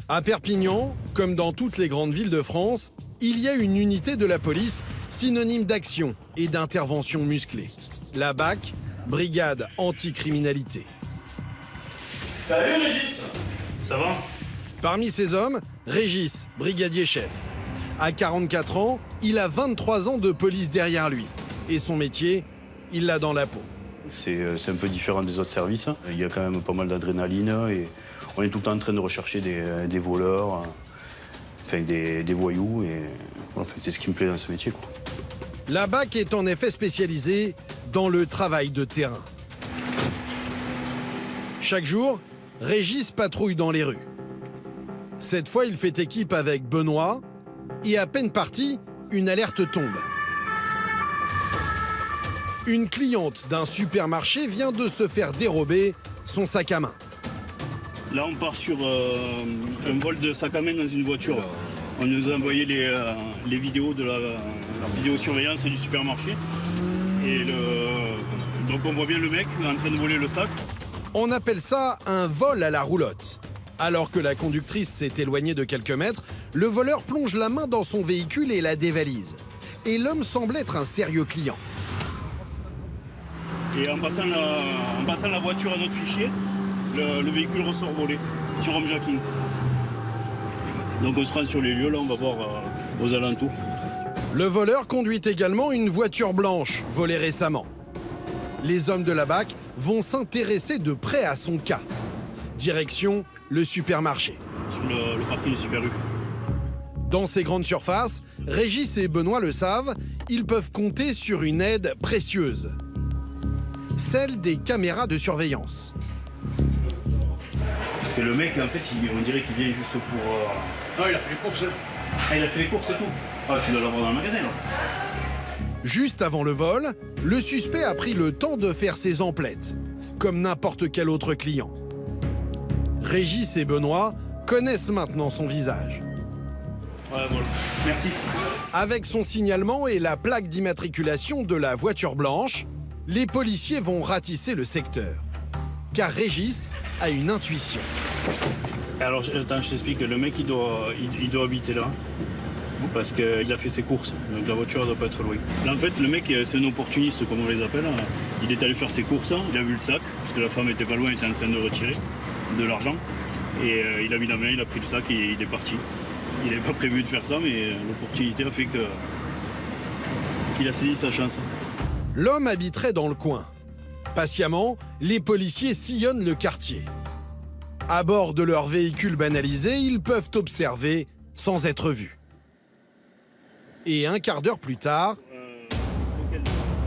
À Perpignan, comme dans toutes les grandes villes de France, il y a une unité de la police synonyme d'action et d'intervention musclée. La BAC, Brigade Anticriminalité. Salut Régis! Ça va? Parmi ces hommes, Régis, brigadier chef. À 44 ans, il a 23 ans de police derrière lui. Et son métier, il l'a dans la peau. C'est un peu différent des autres services. Il y a quand même pas mal d'adrénaline et on est tout le temps en train de rechercher des voleurs, enfin des voyous. Et voilà, c'est ce qui me plaît dans ce métier, quoi. La BAC est en effet spécialisée dans le travail de terrain. Chaque jour, Régis patrouille dans les rues. Cette fois, il fait équipe avec Benoît et à peine parti, une alerte tombe. Une cliente d'un supermarché vient de se faire dérober son sac à main. Là, on part sur un vol de sac à main dans une voiture. On nous a envoyé les vidéos de la vidéosurveillance du supermarché. Et donc on voit bien le mec en train de voler le sac. On appelle ça un vol à la roulotte. Alors que la conductrice s'est éloignée de quelques mètres, le voleur plonge la main dans son véhicule et la dévalise. Et l'homme semble être un sérieux client. Et en passant la voiture à notre fichier, le véhicule ressort volé sur homejacking. Donc on se rend sur les lieux, là on va voir aux alentours. Le voleur conduit également une voiture blanche, volée récemment. Les hommes de la BAC vont s'intéresser de près à son cas. Direction le supermarché. Sur le parking du Super U. Dans ces grandes surfaces, Régis et Benoît le savent, ils peuvent compter sur une aide précieuse. Celle des caméras de surveillance. Parce que le mec, en fait, on dirait qu'il vient juste pour... Non, il a fait les courses. Ah, il a fait les courses et tout. Ah, tu dois l'avoir dans le magasin, là. Juste avant le vol, le suspect a pris le temps de faire ses emplettes, comme n'importe quel autre client. Régis et Benoît connaissent maintenant son visage. Ouais, voilà. Merci. Avec son signalement et la plaque d'immatriculation de la voiture blanche, les policiers vont ratisser le secteur. Car Régis a une intuition. Alors, attends, je t'explique. Le mec, il doit habiter là. Parce qu'il a fait ses courses. Donc la voiture ne doit pas être loin. Là, en fait, le mec, c'est un opportuniste, comme on les appelle. Il est allé faire ses courses. Il a vu le sac, parce que la femme était pas loin, elle était en train de retirer de l'argent. Et il a mis la main, il a pris le sac et il est parti. Il n'avait pas prévu de faire ça, mais l'opportunité a fait qu'il a saisi sa chance. L'homme habiterait dans le coin. Patiemment, les policiers sillonnent le quartier. À bord de leur véhicule banalisé, ils peuvent observer sans être vus. Et un quart d'heure plus tard,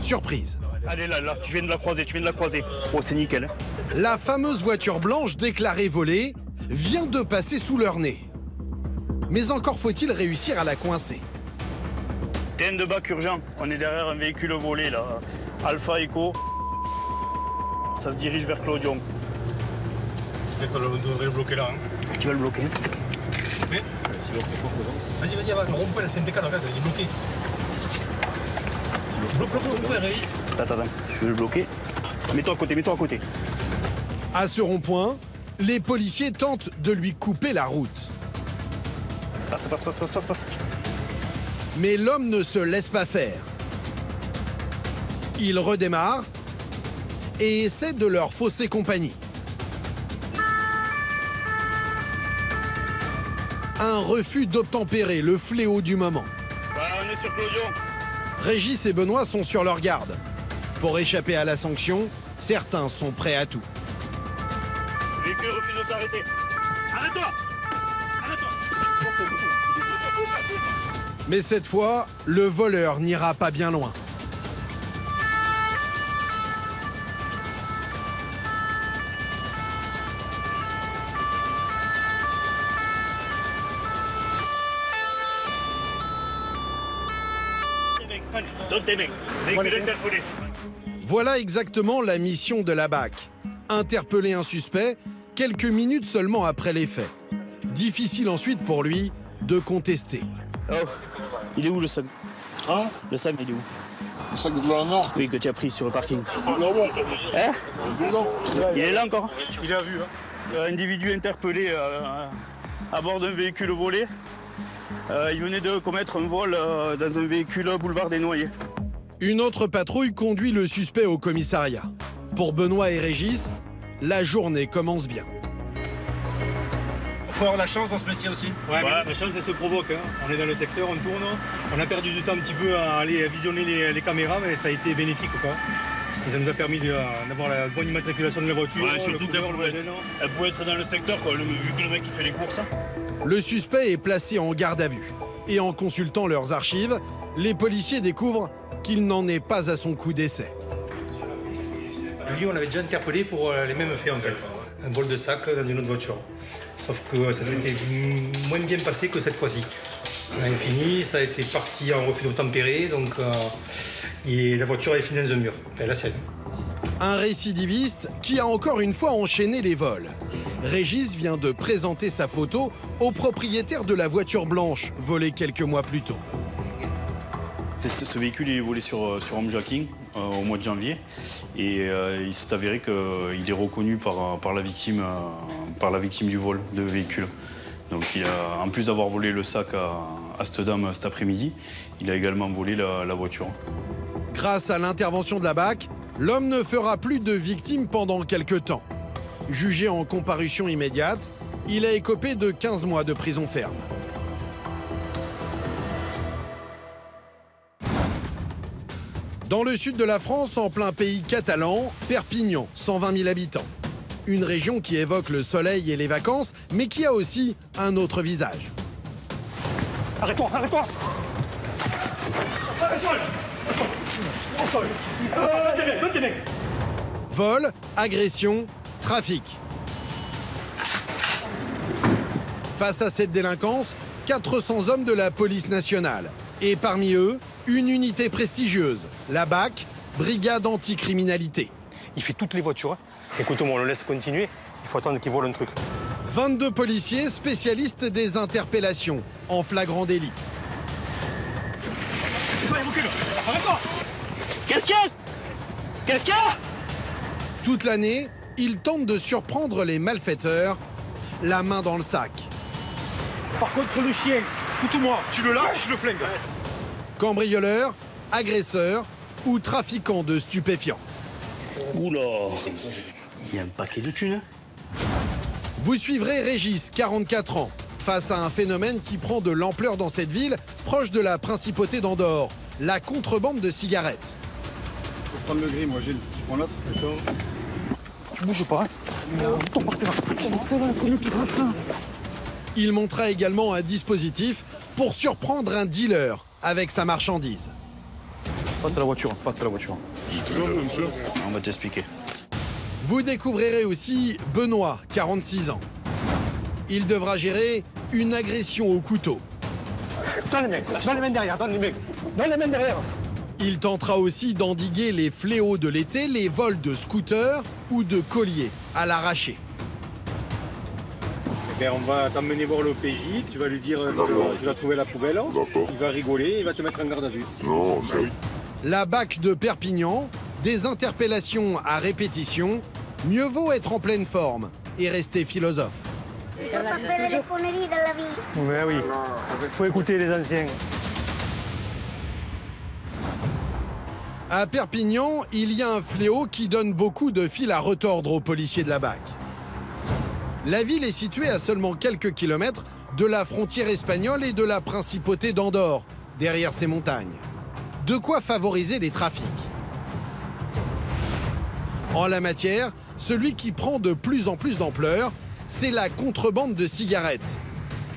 surprise. Allez, là, tu viens de la croiser, Oh, c'est nickel. Hein. La fameuse voiture blanche déclarée volée vient de passer sous leur nez. Mais encore faut-il réussir à la coincer. TN de BAC urgent. On est derrière un véhicule volé, là. Alpha Echo. Ça se dirige vers Clodion. Peut-être qu'on devrait le bloquer là. Hein. Tu vas le bloquer. Prêt? Vas-y, va. Rond-point, la CNTK, regarde, il est bloqué. Bloque, Régis. Attends, je vais le bloquer. Mets-toi à côté. À ce rond-point, les policiers tentent de lui couper la route. Passe. Mais l'homme ne se laisse pas faire. Il redémarre et essaie de leur fausser compagnie. Un refus d'obtempérer, le fléau du moment. Voilà, on est sur Clodion. Régis et Benoît sont sur leur garde. Pour échapper à la sanction, certains sont prêts à tout. Le véhicule refuse de s'arrêter. Arrête-toi. Mais cette fois, le voleur n'ira pas bien loin. Donne tes mains. Véhicule interpellé. Voilà exactement la mission de la BAC. Interpeller un suspect quelques minutes seulement après les faits. Difficile ensuite pour lui de contester. Oh, il est où le sac? Hein? Le sac, il est où? Le sac de la Nord. Oui, que tu as pris sur le parking. Non, bon. Hein? Il est là encore? Il a vu, hein. Individu interpellé à bord d'un véhicule volé. Il venait de commettre un vol dans un véhicule boulevard des Noyers. Une autre patrouille conduit le suspect au commissariat. Pour Benoît et Régis, la journée commence bien. Faut avoir la chance dans ce métier aussi. Ouais, mais la chance, elle se provoque. Hein. On est dans le secteur, on tourne. On a perdu du temps un petit peu à aller visionner les caméras, mais ça a été bénéfique, quoi. Et ça nous a permis d'avoir la bonne immatriculation de la voiture. Ouais, surtout qu'elle pouvait être dans le secteur, quoi, vu que le mec il fait les courses. Le suspect est placé en garde à vue. Et en consultant leurs archives, les policiers découvrent qu'il n'en est pas à son coup d'essai. Lui, on l'avait déjà interpellé pour les mêmes faits, en fait. Un vol de sac dans une autre voiture. Sauf que ça s'était moins bien passé que cette fois-ci. Ça a fini, ça a été parti en refus d'obtempérer, donc la voiture est finie dans un mur. C'est la sienne. Un récidiviste qui a encore une fois enchaîné les vols. Régis vient de présenter sa photo au propriétaire de la voiture blanche, volée quelques mois plus tôt. Ce véhicule, il est volé sur homejacking au mois de janvier. Et il s'est avéré qu'il est reconnu par la victime du vol de véhicule. Donc en plus d'avoir volé le sac à cette dame cet après-midi, il a également volé la voiture. Grâce à l'intervention de la BAC, l'homme ne fera plus de victimes pendant quelques temps. Jugé en comparution immédiate, il a écopé de 15 mois de prison ferme. Dans le sud de la France, en plein pays catalan, Perpignan, 120 000 habitants. Une région qui évoque le soleil et les vacances, mais qui a aussi un autre visage. Arrête-toi, arrête-toi! Vol, agression, trafic. Face à cette délinquance, 400 hommes de la police nationale. Et parmi eux, une unité prestigieuse, la BAC, Brigade Anticriminalité. Il fait toutes les voitures. Écoute-moi, on le laisse continuer. Il faut attendre qu'il vole un truc. 22 policiers spécialistes des interpellations, en flagrant délit. Arrête-toi! Qu'est-ce qu'il y a? Qu'est-ce qu'il y a? Toute l'année, ils tentent de surprendre les malfaiteurs, la main dans le sac. Par contre, le chien, écoute-moi, tu le lâches, je le flingue. Cambrioleurs, agresseurs ou trafiquants de stupéfiants. Oula! Il y a un paquet de thunes. Vous suivrez Régis, 44 ans, face à un phénomène qui prend de l'ampleur dans cette ville, proche de la principauté d'Andorre, la contrebande de cigarettes. Je vais prendre le gris, moi, Gilles. Tu prends l'autre? Tu bouges pas, hein? Il montra également un dispositif pour surprendre un dealer avec sa marchandise. Passe à la voiture, passe à la voiture. On va t'expliquer. Vous découvrirez aussi Benoît, 46 ans. Il devra gérer une agression au couteau. Donne les mains derrière, donne les mains derrière. Il tentera aussi d'endiguer les fléaux de l'été, les vols de scooters ou de colliers à l'arraché. On va t'emmener voir le PJ, tu vas lui dire que tu as trouvé la poubelle. Il va rigoler, il va te mettre en garde à vue. Non, ça... La BAC de Perpignan, des interpellations à répétition, mieux vaut être en pleine forme et rester philosophe. On pas faire des conneries dans la vie. Ouais, oui, faut écouter les anciens. À Perpignan, il y a un fléau qui donne beaucoup de fil à retordre aux policiers de la BAC. La ville est située à seulement quelques kilomètres de la frontière espagnole et de la principauté d'Andorre, derrière ces montagnes. De quoi favoriser les trafics. En la matière, celui qui prend de plus en plus d'ampleur, c'est la contrebande de cigarettes.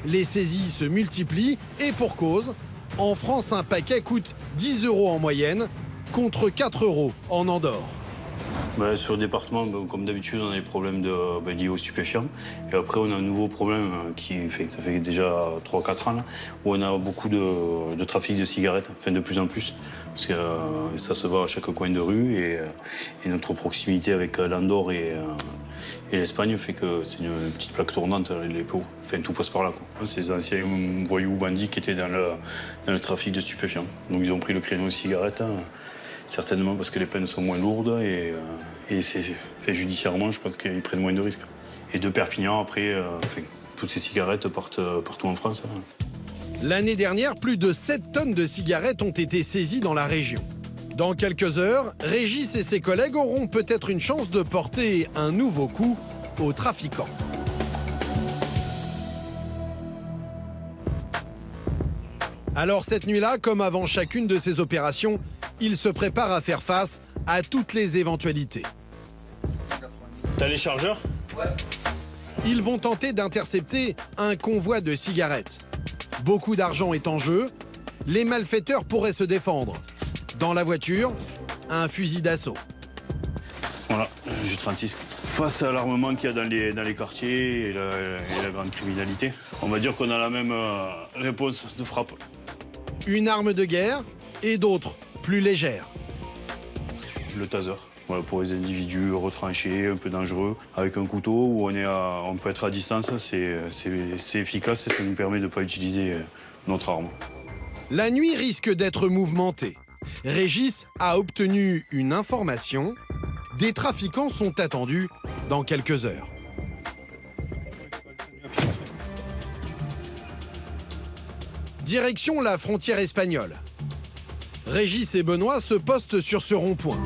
Les saisies se multiplient et pour cause, en France, un paquet coûte 10 € en moyenne, contre 4 € en Andorre. Sur le département, comme d'habitude, on a des problèmes liés aux stupéfiants. Et après, on a un nouveau problème ça fait déjà 3-4 ans, là, où on a beaucoup de trafic de cigarettes, enfin de plus en plus. Parce que ça se voit à chaque coin de rue et notre proximité avec l'Andorre et l'Espagne fait que c'est une petite plaque tournante, les pots. Enfin, tout passe par là, quoi. Ces anciens voyous bandits qui étaient dans le trafic de stupéfiants. Donc ils ont pris le créneau de cigarettes. Certainement parce que les peines sont moins lourdes et c'est fait judiciairement, je pense qu'ils prennent moins de risques. Et de Perpignan, après, toutes ces cigarettes partent partout en France. L'année dernière, plus de 7 tonnes de cigarettes ont été saisies dans la région. Dans quelques heures, Régis et ses collègues auront peut-être une chance de porter un nouveau coup aux trafiquants. Alors cette nuit-là, comme avant chacune de ces opérations, ils se préparent à faire face à toutes les éventualités. T'as les chargeurs? Ils vont tenter d'intercepter un convoi de cigarettes. Beaucoup d'argent est en jeu. Les malfaiteurs pourraient se défendre. Dans la voiture, un fusil d'assaut. Voilà, J36. Face à l'armement qu'il y a dans les quartiers et la grande criminalité, on va dire qu'on a la même réponse de frappe. Une arme de guerre et d'autres, plus légères. Le taser. Voilà, pour les individus retranchés, un peu dangereux, avec un couteau où on peut être à distance, c'est efficace et ça nous permet de ne pas utiliser notre arme. La nuit risque d'être mouvementée. Régis a obtenu une information. Des trafiquants sont attendus dans quelques heures. Direction la frontière espagnole. Régis et Benoît se postent sur ce rond-point.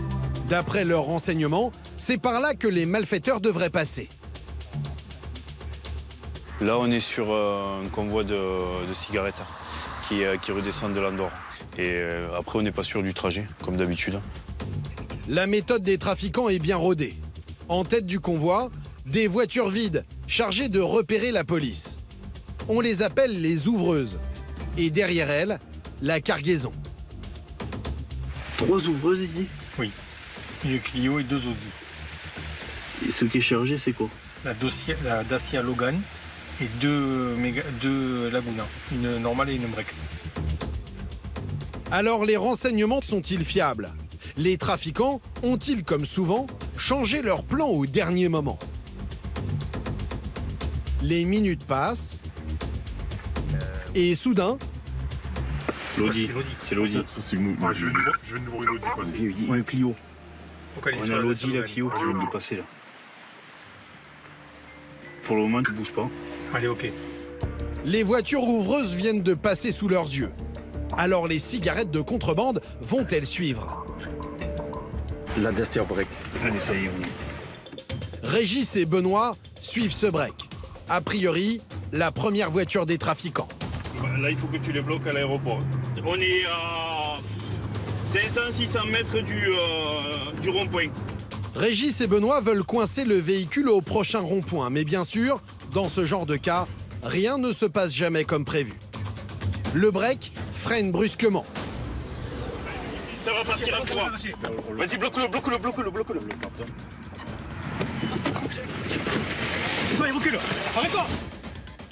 D'après leurs renseignements, c'est par là que les malfaiteurs devraient passer. Là, on est sur un convoi de cigarettes qui redescend de l'Andorre. Et après, on n'est pas sûr du trajet, comme d'habitude. La méthode des trafiquants est bien rodée. En tête du convoi, des voitures vides, chargées de repérer la police. On les appelle les ouvreuses. Et derrière elles, la cargaison. 3 ouvreuses ici? Oui. Une Clio et 2 Audi. Et ce qui est chargé, c'est quoi? La Dacia Logan et 2 Laguna. Une normale et une break. Alors les renseignements sont-ils fiables? Les trafiquants ont-ils, comme souvent, changé leur plan au dernier moment? Les minutes passent. Et soudain... L'Audi. C'est l'Audi. Ça, c'est nous. Moi, je viens de voir une Audi passer. On a Clio. Focalisé On sur a la l'Audi, Dacia la Clio, Logan. je viens de passer là. Pour le moment, tu bouges pas. Allez, ok. Les voitures ouvreuses viennent de passer sous leurs yeux. Alors les cigarettes de contrebande vont-elles suivre? La Dacia Break. Allez, ça y est, on y est. Régis et Benoît suivent ce break. A priori, la première voiture des trafiquants. Là, il faut que tu les bloques à l'aéroport. On est à 500-600 mètres du rond-point. Régis et Benoît veulent coincer le véhicule au prochain rond-point. Mais bien sûr, dans ce genre de cas, rien ne se passe jamais comme prévu. Le break freine brusquement. Ça va partir à toi. Vas-y, bloque-le. Vas-y, recule. Arrête-toi.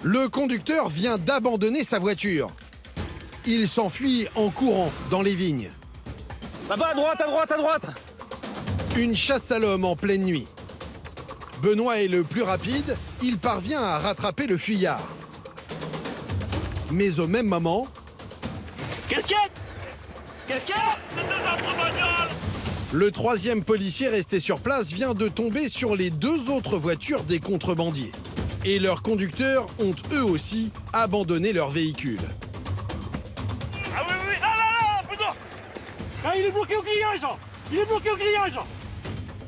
Le conducteur vient d'abandonner sa voiture. Il s'enfuit en courant dans les vignes. Là-bas, à droite. Une chasse à l'homme en pleine nuit. Benoît est le plus rapide, il parvient à rattraper le fuyard. Mais au même moment, Qu'est-ce qu'il y a? le troisième policier resté sur place vient de tomber sur les 2 autres voitures des contrebandiers. Et leurs conducteurs ont eux aussi abandonné leur véhicule. Ah oui, ah là, Benoît. Ah, il est bloqué au grillage.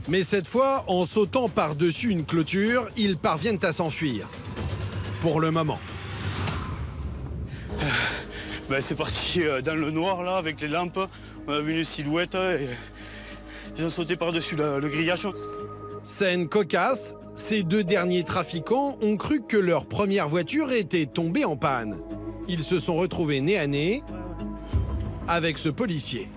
Mais cette fois, en sautant par-dessus une clôture, ils parviennent à s'enfuir. Pour le moment. Ben, c'est parti dans le noir, là, avec les lampes. On a vu une silhouette et ils ont sauté par-dessus le grillage. Scène cocasse, ces 2 derniers trafiquants ont cru que leur première voiture était tombée en panne. Ils se sont retrouvés nez à nez avec ce policier.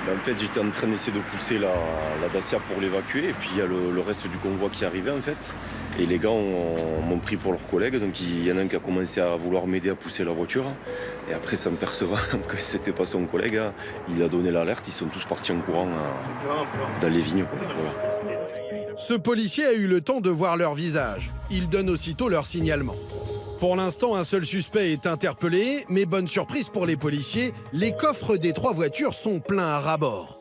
En fait, j'étais en train d'essayer de pousser la Dacia pour l'évacuer. Et puis, il y a le reste du convoi qui arrivait, en fait. Et les gars m'ont pris pour leurs collègues. Donc, il y en a un qui a commencé à vouloir m'aider à pousser la voiture. Et après, sans percevant que c'était pas son collègue, il a donné l'alerte. Ils sont tous partis en courant dans les vignes. Voilà. Ce policier a eu le temps de voir leur visage. Il donne aussitôt leur signalement. Pour l'instant, un seul suspect est interpellé, mais bonne surprise pour les policiers, les coffres des 3 voitures sont pleins à ras-bord.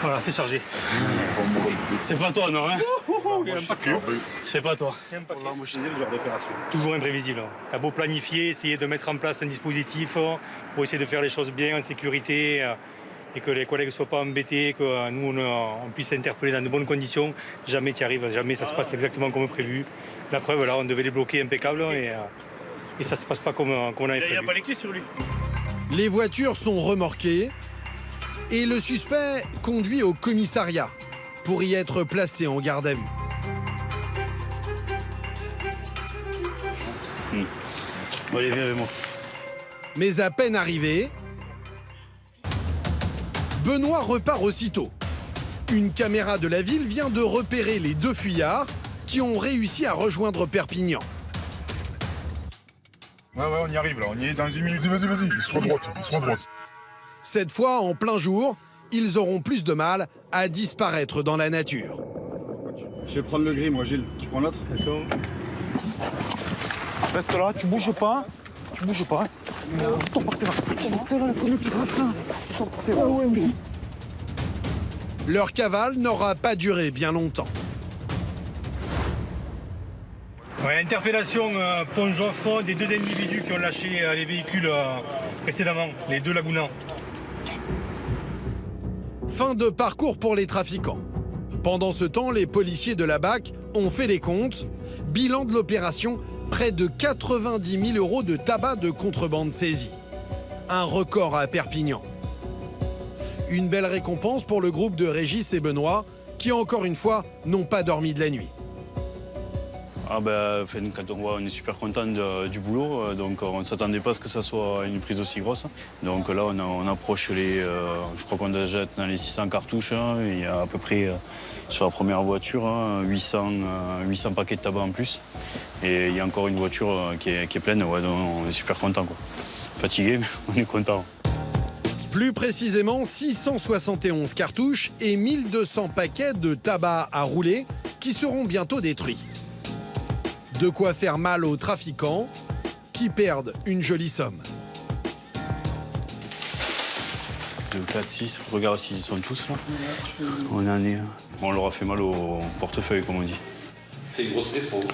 Voilà, c'est chargé. C'est pas toi, non, hein? C'est pas toi. Moi, je disais le genre d'opération. Toujours imprévisible. T'as beau planifier, essayer de mettre en place un dispositif pour essayer de faire les choses bien, en sécurité, et que les collègues ne soient pas embêtés, que nous, on puisse interpeller dans de bonnes conditions. Jamais tu y arrives, jamais ça se passe exactement comme prévu. La preuve, là, on devait les bloquer impeccable et ça ne se passe pas comme on avait prévu. Il n'y a pas les clés sur lui. Les voitures sont remorquées et le suspect conduit au commissariat pour y être placé en garde à vue. Bon, allez, viens avec moi. Mais à peine arrivé, Benoît repart aussitôt. Une caméra de la ville vient de repérer les deux fuyards qui ont réussi à rejoindre Perpignan. Ouais, on y arrive là, on y est dans une minute. Vas-y, ils sont à droite, Cette fois, en plein jour, ils auront plus de mal à disparaître dans la nature. Je vais prendre le gris, moi, Gilles. Tu prends l'autre? Reste là, tu bouges pas. Leur cavale n'aura pas duré bien longtemps. Ouais, interpellation Pont-Joffre des deux individus qui ont lâché les véhicules précédemment, les deux lagounans. Fin de parcours pour les trafiquants. Pendant ce temps, les policiers de la BAC ont fait les comptes. Bilan de l'opération, près de 90 000 € de tabac de contrebande saisis. Un record à Perpignan. Une belle récompense pour le groupe de Régis et Benoît, qui encore une fois n'ont pas dormi de la nuit. Ah quand on voit, on est super content du boulot, donc on ne s'attendait pas à ce que ça soit une prise aussi grosse. Donc là, on approche je crois qu'on a déjà dans les 600 cartouches, il y a à peu près, sur la première voiture, 800 paquets de tabac en plus. Et il y a encore une voiture qui est pleine, ouais, donc on est super content, quoi. Fatigué, mais on est content. Plus précisément, 671 cartouches et 1200 paquets de tabac à rouler qui seront bientôt détruits. De quoi faire mal aux trafiquants qui perdent une jolie somme. 2, 4, 6, regarde s'ils sont tous là. On leur a fait mal au portefeuille, comme on dit. C'est une grosse prise pour vous?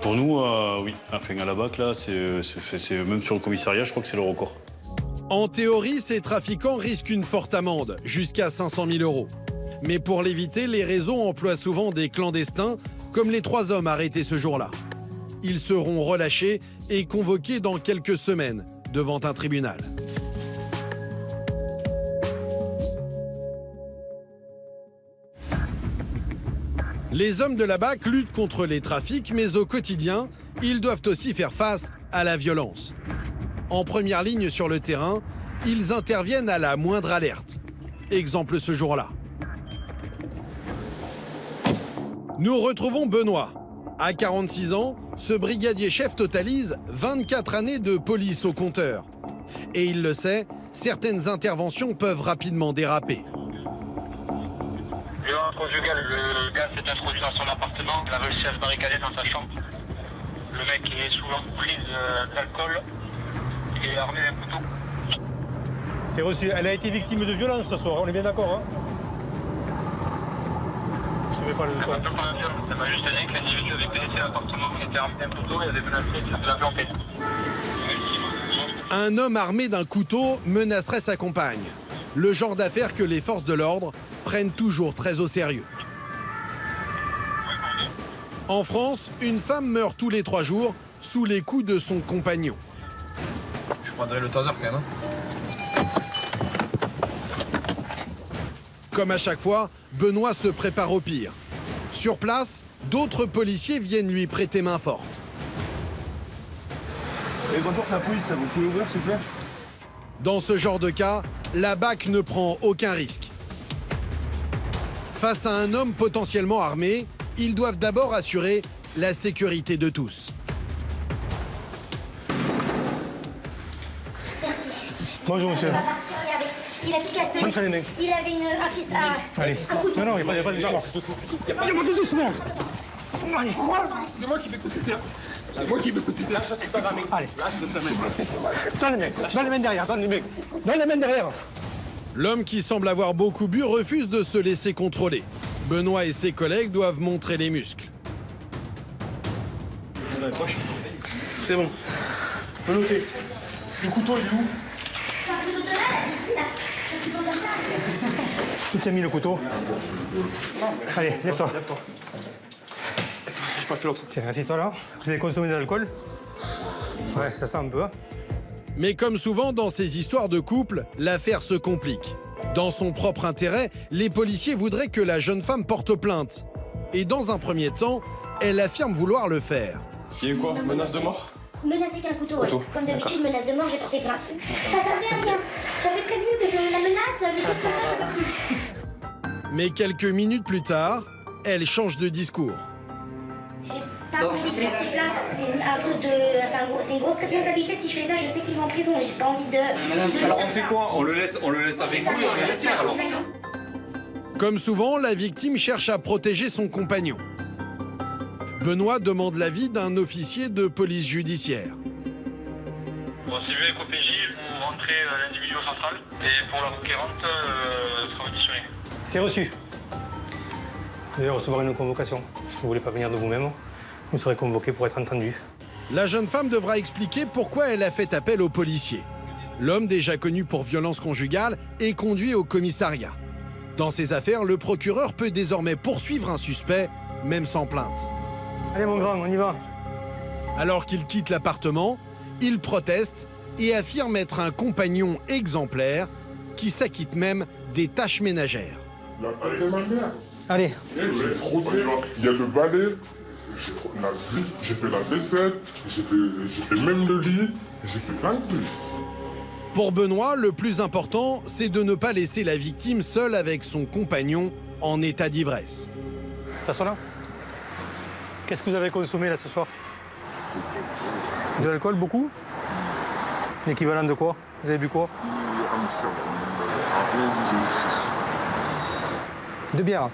Pour nous, oui. Enfin, à la BAC, là, même sur le commissariat, je crois que c'est le record. En théorie, ces trafiquants risquent une forte amende, jusqu'à 500 000 €. Mais pour l'éviter, les réseaux emploient souvent des clandestins, comme les 3 hommes arrêtés ce jour-là. Ils seront relâchés et convoqués dans quelques semaines devant un tribunal. Les hommes de la BAC luttent contre les trafics, mais au quotidien, ils doivent aussi faire face à la violence. En première ligne sur le terrain, ils interviennent à la moindre alerte. Exemple ce jour-là. Nous retrouvons Benoît. À 46 ans, ce brigadier chef totalise 24 années de police au compteur. Et il le sait, certaines interventions peuvent rapidement déraper. Violence conjugale, le gars s'est introduit dans son appartement, il a réussi à se barricader dans sa chambre. Le mec est sous l'emprise d'alcool et armé d'un couteau. C'est reçu. Elle a été victime de violence ce soir, on est bien d'accord, hein? Je ne mets pas le temps. Ça m'a juste dit que l'individu avait pénétré l'appartement, il était armé d'un couteau et avait menacé de la planter. Un homme armé d'un couteau menacerait sa compagne. Le genre d'affaire que les forces de l'ordre prennent toujours très au sérieux. En France, une femme meurt tous les 3 jours sous les coups de son compagnon. Je prendrais le taser quand même. Hein. Comme à chaque fois, Benoît se prépare au pire. Sur place, d'autres policiers viennent lui prêter main forte. Bonjour, c'est la police, vous pouvez ouvrir s'il vous plaît? Dans ce genre de cas, la BAC ne prend aucun risque. Face à un homme potentiellement armé, ils doivent d'abord assurer la sécurité de tous. Merci. Bonjour monsieur. On va partir, il a tout cassé. Montrez les mecs. Il avait un pistolet. Allez. Un couteau. Non, il n'y a pas de doucement. Il n'y a pas de doucement. Allez. C'est moi qui vais couper terre. C'est moi qui vais couper terre. C'est pas grave. Allez. Donne les mecs. Donne les mains derrière. Donne les mecs. Donne les mains derrière. L'homme qui semble avoir beaucoup bu refuse de se laisser contrôler. Benoît et ses collègues doivent montrer les muscles. C'est bon. Je peux noter. Le couteau, il est où? Où t'as mis le couteau? Allez, lève-toi. Lève-toi. J'ai pas fait l'autre. Tiens, assieds-toi là. Vous avez consommé de l'alcool? Ouais, ça sent un peu. Hein. Mais comme souvent dans ces histoires de couple, l'affaire se complique. Dans son propre intérêt, les policiers voudraient que la jeune femme porte plainte. Et dans un premier temps, elle affirme vouloir le faire. Il y a eu quoi? Menace de mort? Menace avec un couteau, ouais. Couteau. Comme d'habitude, menace de mort, j'ai porté plainte. Ça servait à rien. J'avais prévenu que je la menace, les choses sont faites, je peux plus. Mais quelques minutes plus tard, elle change de discours. J'ai pas envie de porter plainte parce que c'est un truc de... C'est une grosse responsabilité. Si je fais ça, je sais qu'ils vont en prison et j'ai pas envie de... Alors on fait quoi? On le laisse avec vous et on le laisse faire alors. Comme souvent, la victime cherche à protéger son compagnon. Benoît demande l'avis d'un officier de police judiciaire. Bon, si vous avec OPJ, vous rentrez l'individu au central et pour la requérante, sera auditionné. C'est reçu. Vous allez recevoir une convocation. Si vous voulez pas venir de vous-même, vous serez convoqué pour être entendu. La jeune femme devra expliquer pourquoi elle a fait appel au policier. L'homme, déjà connu pour violence conjugale, est conduit au commissariat. Dans ces affaires, le procureur peut désormais poursuivre un suspect, même sans plainte. Allez mon grand, on y va. Alors qu'il quitte l'appartement, il proteste et affirme être un compagnon exemplaire qui s'acquitte même des tâches ménagères. La taille de ma mère. Allez. J'ai frotté, il y a le balai, j'ai fait la vaisselle, j'ai fait même le lit, j'ai fait plein de trucs. Pour Benoît, le plus important, c'est de ne pas laisser la victime seule avec son compagnon en état d'ivresse. T'assois là. Qu'est-ce que vous avez consommé là ce soir? De l'alcool, beaucoup? L'équivalent de quoi? Vous avez bu quoi? De bière.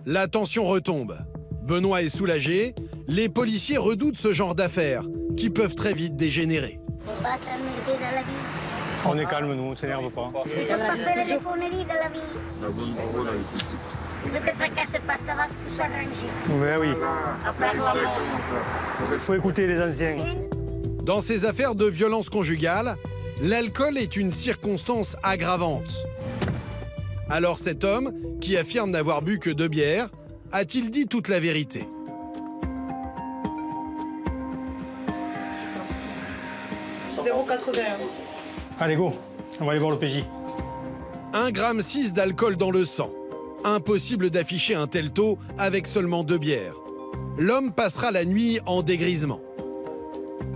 La tension retombe. Benoît est soulagé. Les policiers redoutent ce genre d'affaires qui peuvent très vite dégénérer. Faut pas s'amuser dans la vie. On est calme, nous, on ne s'énerve pas. Faut pas faire des conneries dans la vie. Ne te tracasse pas, ça va tout s'arranger. Mais oui, Après, il faut écouter les anciens. Dans ces affaires de violence conjugale, l'alcool est une circonstance aggravante. Alors cet homme, qui affirme n'avoir bu que 2 bières, a-t-il dit toute la vérité? Allez, go, on va aller voir l'OPJ. 1,6 g d'alcool dans le sang. Impossible d'afficher un tel taux avec seulement 2 bières. L'homme passera la nuit en dégrisement.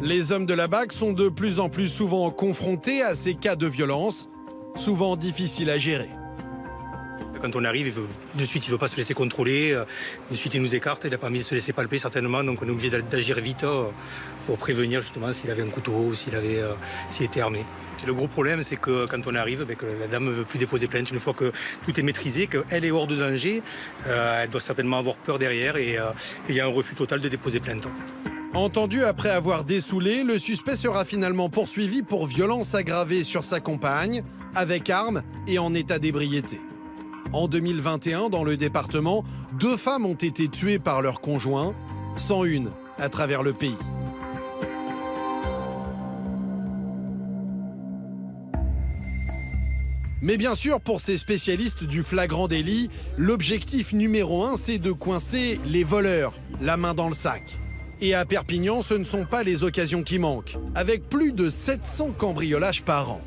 Les hommes de la BAC sont de plus en plus souvent confrontés à ces cas de violence, souvent difficiles à gérer. Quand on arrive, de suite, il ne veut pas se laisser contrôler. De suite, il nous écarte. Il n'a pas envie de se laisser palper, certainement. Donc, on est obligé d'agir vite pour prévenir, justement, s'il avait un couteau, s'il était armé. Et le gros problème, c'est que quand on arrive, que la dame ne veut plus déposer plainte. Une fois que tout est maîtrisé, qu'elle est hors de danger, elle doit certainement avoir peur derrière et il y a un refus total de déposer plainte. Entendu après avoir dessoulé, le suspect sera finalement poursuivi pour violence aggravée sur sa compagne, avec arme et en état d'ébriété. En 2021, dans le département, 2 femmes ont été tuées par leur conjoint, 101 à travers le pays. Mais bien sûr, pour ces spécialistes du flagrant délit, l'objectif numéro 1, c'est de coincer les voleurs, la main dans le sac. Et à Perpignan, ce ne sont pas les occasions qui manquent, avec plus de 700 cambriolages par an.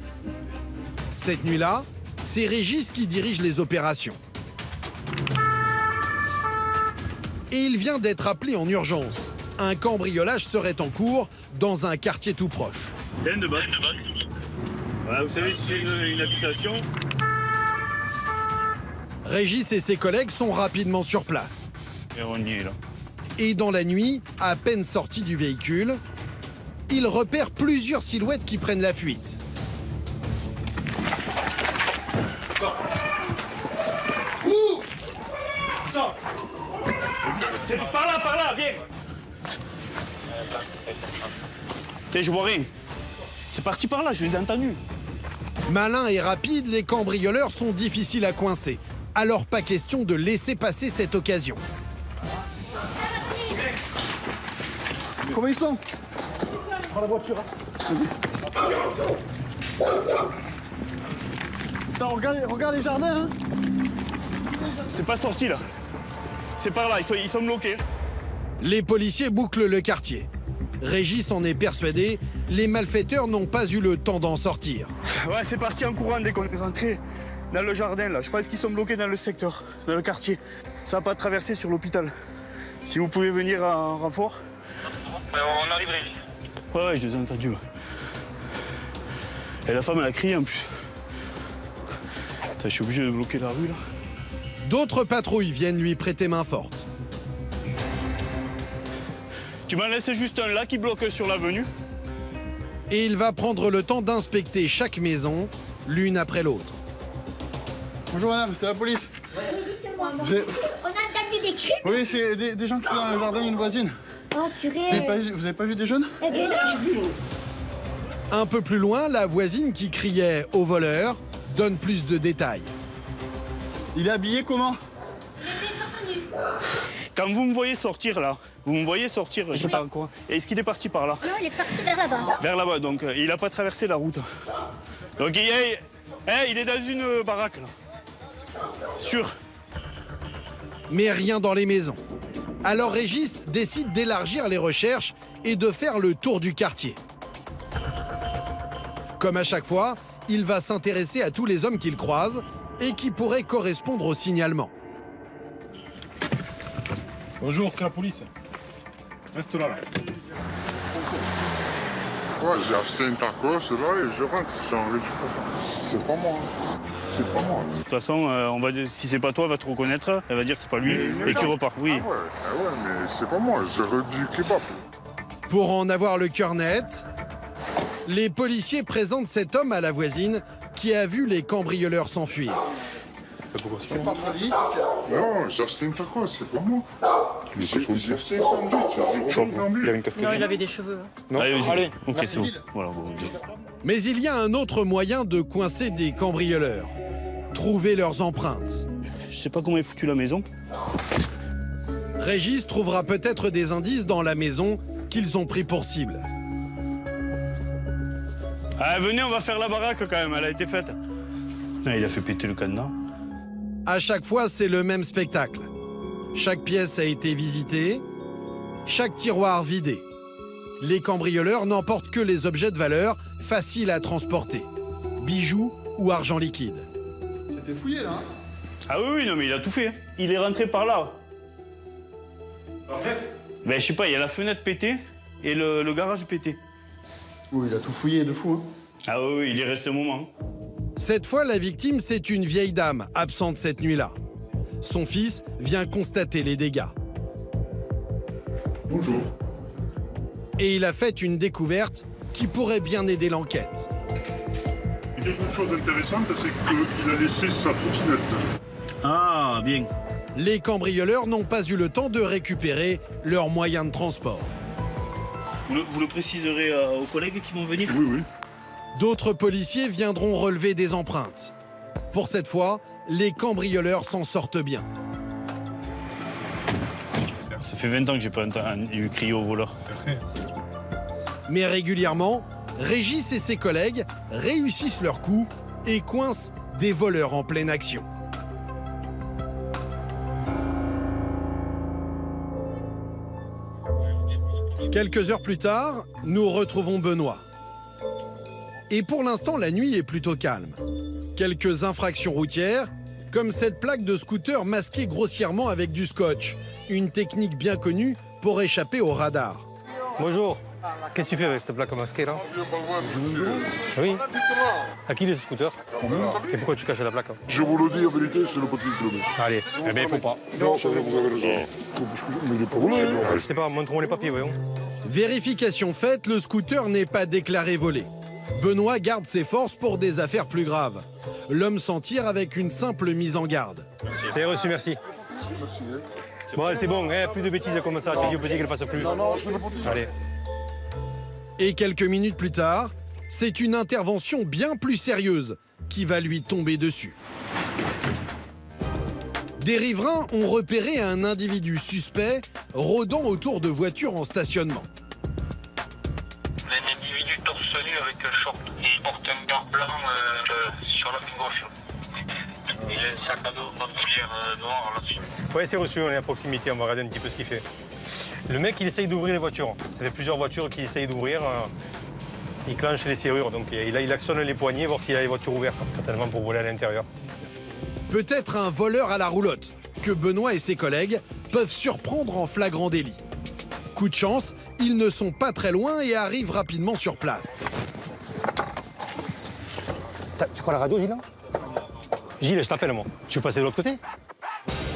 Cette nuit-là, c'est Régis qui dirige les opérations. Et il vient d'être appelé en urgence. Un cambriolage serait en cours dans un quartier tout proche. De bac. Voilà, vous savez si c'est une habitation? Régis et ses collègues sont rapidement sur place. Et on y est là. Et dans la nuit, à peine sortis du véhicule, ils repèrent plusieurs silhouettes qui prennent la fuite. C'est par là, viens. Je vois rien. C'est parti par là, je les ai entendus. Malins et rapides, les cambrioleurs sont difficiles à coincer. Alors pas question de laisser passer cette occasion. Comment ils sont? Prends la voiture. Vas-y. Putain, regarde les jardins. Hein. C'est pas sorti là. C'est par là, ils sont bloqués. Les policiers bouclent le quartier. Régis en est persuadé, les malfaiteurs n'ont pas eu le temps d'en sortir. Ouais, c'est parti en courant dès qu'on est rentré dans le jardin là. Je pense qu'ils sont bloqués dans le secteur, dans le quartier. Ça n'a pas traversé sur l'hôpital. Si vous pouvez venir en renfort. On arrive, Régis. Ouais, je les ai entendus. Ouais. Et la femme, elle a crié en plus. Putain, je suis obligé de bloquer la rue là. D'autres patrouilles viennent lui prêter main forte. Tu m'en laisses juste un là qui bloque sur l'avenue. Et il va prendre le temps d'inspecter chaque maison, l'une après l'autre. Bonjour madame, c'est la police. On a entendu des cris. Oui, c'est des gens qui sont dans le jardin d'une voisine. Oh purée. Vous avez pas vu des jeunes? Eh bien, Un peu plus loin, la voisine qui criait au voleur donne plus de détails. Il est habillé comment? Quand vous me voyez sortir là, je sais pas quoi. Est-ce qu'il est parti par là? non, il est parti vers là-bas. Vers là-bas, donc il n'a pas traversé la route. Donc il est dans une baraque là. Sûr. Mais rien dans les maisons. Alors Régis décide d'élargir les recherches et de faire le tour du quartier. Comme à chaque fois, il va s'intéresser à tous les hommes qu'il croise et qui pourraient correspondre au signalement. Bonjour, c'est la police. Reste là. Ouais, j'ai acheté une tacos, là, et je rentre. J'ai envie de... C'est pas moi. C'est pas moi. De toute façon, si c'est pas toi, elle va te reconnaître, elle va dire c'est pas lui, et tu repars. Oui. Ah ouais, mais c'est pas moi, j'aurais du kebab. Pour en avoir le cœur net, les policiers présentent cet homme à la voisine qui a vu les cambrioleurs s'enfuir. C'est pas trop lui, Non, j'ai acheté une tacos, c'est pas moi. J'ai acheté un sandwich, Il avait une casquette. Non, il avait des cheveux. Non. Allez, ok, c'est bon. Voilà, bon. Mais il y a un autre moyen de coincer des cambrioleurs. Trouver leurs empreintes. Je sais pas comment est foutu la maison. Régis trouvera peut-être des indices dans la maison qu'ils ont pris pour cible. Ah, venez, on va faire la baraque quand même, elle a été faite. Ah, il a fait péter le cadenas. À chaque fois, c'est le même spectacle. Chaque pièce a été visitée, chaque tiroir vidé. Les cambrioleurs n'emportent que les objets de valeur faciles à transporter. Bijoux ou argent liquide. C'était fouillé là, hein? Ah oui, non mais il a tout fait. Il est rentré par là. En fait? Ben je sais pas, il y a la fenêtre pétée et le garage pété. Oui, il a tout fouillé de fou, hein? Ah oui, il est resté un moment. Cette fois, la victime, c'est une vieille dame absente cette nuit-là. Son fils vient constater les dégâts. Bonjour. Et il a fait une découverte qui pourrait bien aider l'enquête. Quelque chose d'intéressant, c'est qu'il a laissé sa trottinette. Ah, bien. Les cambrioleurs n'ont pas eu le temps de récupérer leurs moyens de transport. Vous le préciserez aux collègues qui vont venir? Oui, oui. D'autres policiers viendront relever des empreintes. Pour cette fois, les cambrioleurs s'en sortent bien. Ça fait 20 ans que j'ai pas eu crié au voleur. Mais régulièrement, Régis et ses collègues réussissent leur coup et coincent des voleurs en pleine action. Quelques heures plus tard, nous retrouvons Benoît. Et pour l'instant, la nuit est plutôt calme. Quelques infractions routières, comme cette plaque de scooter masquée grossièrement avec du scotch, une technique bien connue pour échapper au radar. Bonjour. Qu'est-ce que tu fais avec cette plaque masquée là? Oui. À qui les scooters? Et pourquoi tu caches la plaque? Je vous le dis en vérité, c'est le petit kilomètre. Allez, eh bien il faut pas. Non, c'est vrai, vous avez raison. Mais il est pas volé. Je sais pas, montre-moi les papiers, voyons. Vérification faite, le scooter n'est pas déclaré volé. Benoît garde ses forces pour des affaires plus graves. L'homme s'en tire avec une simple mise en garde. C'est reçu, merci. Bon, c'est bon, plus de bêtises comme ça. Tu dis au petit qu'elle fasse plus. Non, je ne le pas. Allez. Et quelques minutes plus tard, c'est une intervention bien plus sérieuse qui va lui tomber dessus. Des riverains ont repéré un individu suspect rôdant autour de voitures en stationnement. Un individu torse nu avec un short et il porte un gant blanc sur la gauche. Il a un sac à dos bandoulière noir là-dessus. Ouais, c'est reçu, on est à proximité, on va regarder un petit peu ce qu'il fait. Le mec, il essaye d'ouvrir les voitures. Ça fait plusieurs voitures qu'il essaye d'ouvrir. Il clenche les serrures, donc il actionne les poignées, voir s'il y a les voitures ouvertes, certainement pour voler à l'intérieur. Peut-être un voleur à la roulotte que Benoît et ses collègues peuvent surprendre en flagrant délit. Coup de chance, ils ne sont pas très loin et arrivent rapidement sur place. Tu crois la radio, Gilles? Gilles, je t'appelle moi. Tu veux passer de l'autre côté?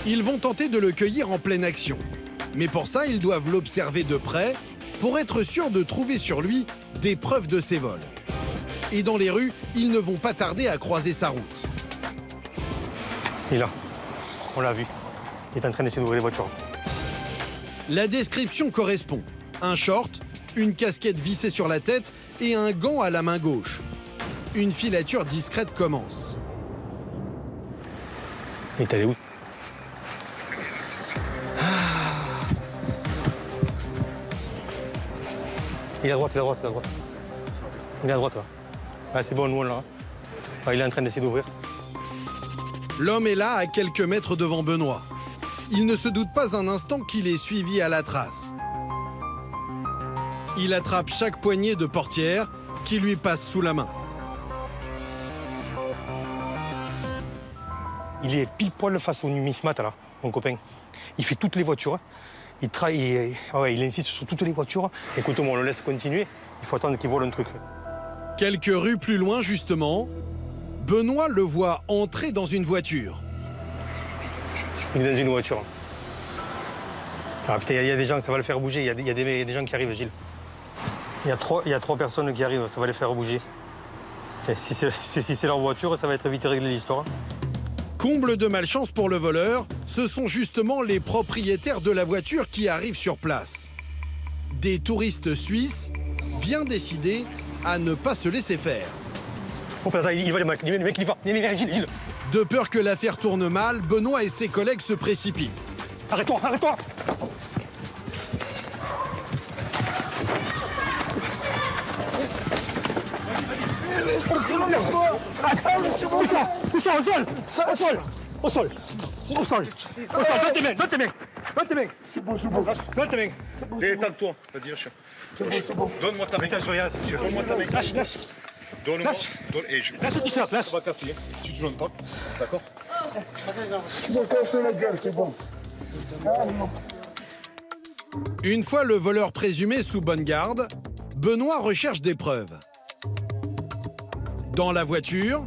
Ils vont tenter de le cueillir en pleine action. Mais pour ça, ils doivent l'observer de près pour être sûrs de trouver sur lui des preuves de ses vols. Et dans les rues, ils ne vont pas tarder à croiser sa route. Il est là. On l'a vu. Il est en train d'essayer d'ouvrir les voitures. La description correspond. Un short, une casquette vissée sur la tête et un gant à la main gauche. Une filature discrète commence. Il est allé où? Il est à droite, il est à droite, il est à droite. Il est à droite, là. Ah, c'est bon, nous, là. Ah, il est en train d'essayer d'ouvrir. L'homme est là à quelques mètres devant Benoît. Il ne se doute pas un instant qu'il est suivi à la trace. Il attrape chaque poignée de portière qui lui passe sous la main. Il est pile poil face au numismate, là, mon copain. Il fait toutes les voitures. Il travaille, il insiste sur toutes les voitures. Écoute-moi, on le laisse continuer. Il faut attendre qu'il vole un truc. Quelques rues plus loin, justement, Benoît le voit entrer dans une voiture. Il est dans une voiture. Ah putain, il y a des gens, ça va le faire bouger. Il y a des gens qui arrivent, Gilles. Il y a trois personnes qui arrivent, ça va les faire bouger. Et si c'est leur voiture, ça va être vite réglé l'histoire. Comble de malchance pour le voleur, ce sont justement les propriétaires de la voiture qui arrivent sur place. Des touristes suisses bien décidés à ne pas se laisser faire. Oh putain, il va le mec, il va. Gilles. De peur que l'affaire tourne mal, Benoît et ses collègues se précipitent. Arrête-toi, arrête-toi! Au sol! Donne tes mains! C'est bon. Donne tes mains! Détends-toi, vas-y, lâche. C'est bon. Donne-moi ta main. Je regarde si tu veux. Donne-moi ta main. Lâche. Donne-moi. Lâche le t-shirt, lâche. Ça va casser, si tu l'entends. D'accord? Tu vas casser la gueule, c'est bon. Une fois le voleur présumé sous bonne garde, Benoît recherche des preuves. Dans la voiture,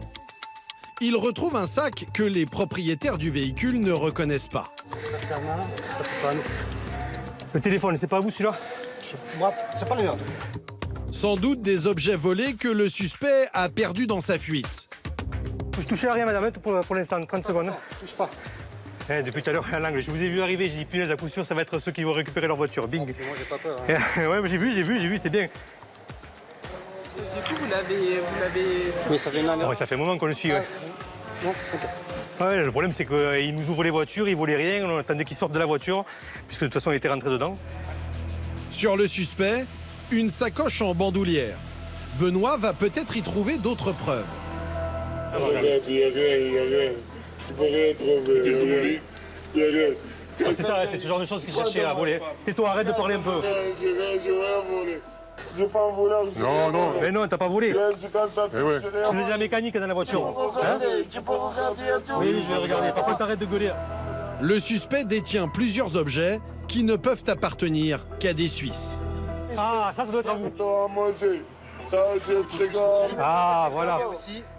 il retrouve un sac que les propriétaires du véhicule ne reconnaissent pas. Le téléphone, c'est pas à vous celui-là? Moi, c'est pas le mien. Sans doute des objets volés que le suspect a perdus dans sa fuite. Je touchais à rien, madame, pour l'instant, 30 secondes. Touche pas. Depuis tout à l'heure, à l'angle, je vous ai vu arriver, j'ai dit punaise, à coup sûr, ça va être ceux qui vont récupérer leur voiture. Bing. Moi, j'ai pas peur. Hein. Ouais, mais j'ai vu, c'est bien. Du coup, vous l'avez Oui, ça fait une année. Ouais, ça fait un moment qu'on le suit, ouais. Non, ok. Ouais, le problème, c'est qu'il nous ouvre les voitures, il volait rien, on attendait qu'il sorte de la voiture, puisque de toute façon, il était rentré dedans. Sur le suspect, une sacoche en bandoulière. Benoît va peut-être y trouver d'autres preuves. Il y a rien. Tu peux rien trouver. Il y a rien. Ah, c'est ça, c'est ce genre de choses qu'il cherchait à voler. Tais-toi, arrête de parler un peu. J'ai rien volé. J'ai pas volé. Non. Mais non, t'as pas volé. C'est comme ça. Eh ouais. Tu faisais de la mécanique dans la voiture. Tu peux regarder un tout. Oui, je vais regarder. Par contre, t'arrêtes de gueuler. Le suspect détient plusieurs objets qui ne peuvent appartenir qu'à des Suisses. Ah, ça doit être à vous. Ça va être très grave. Ah, voilà.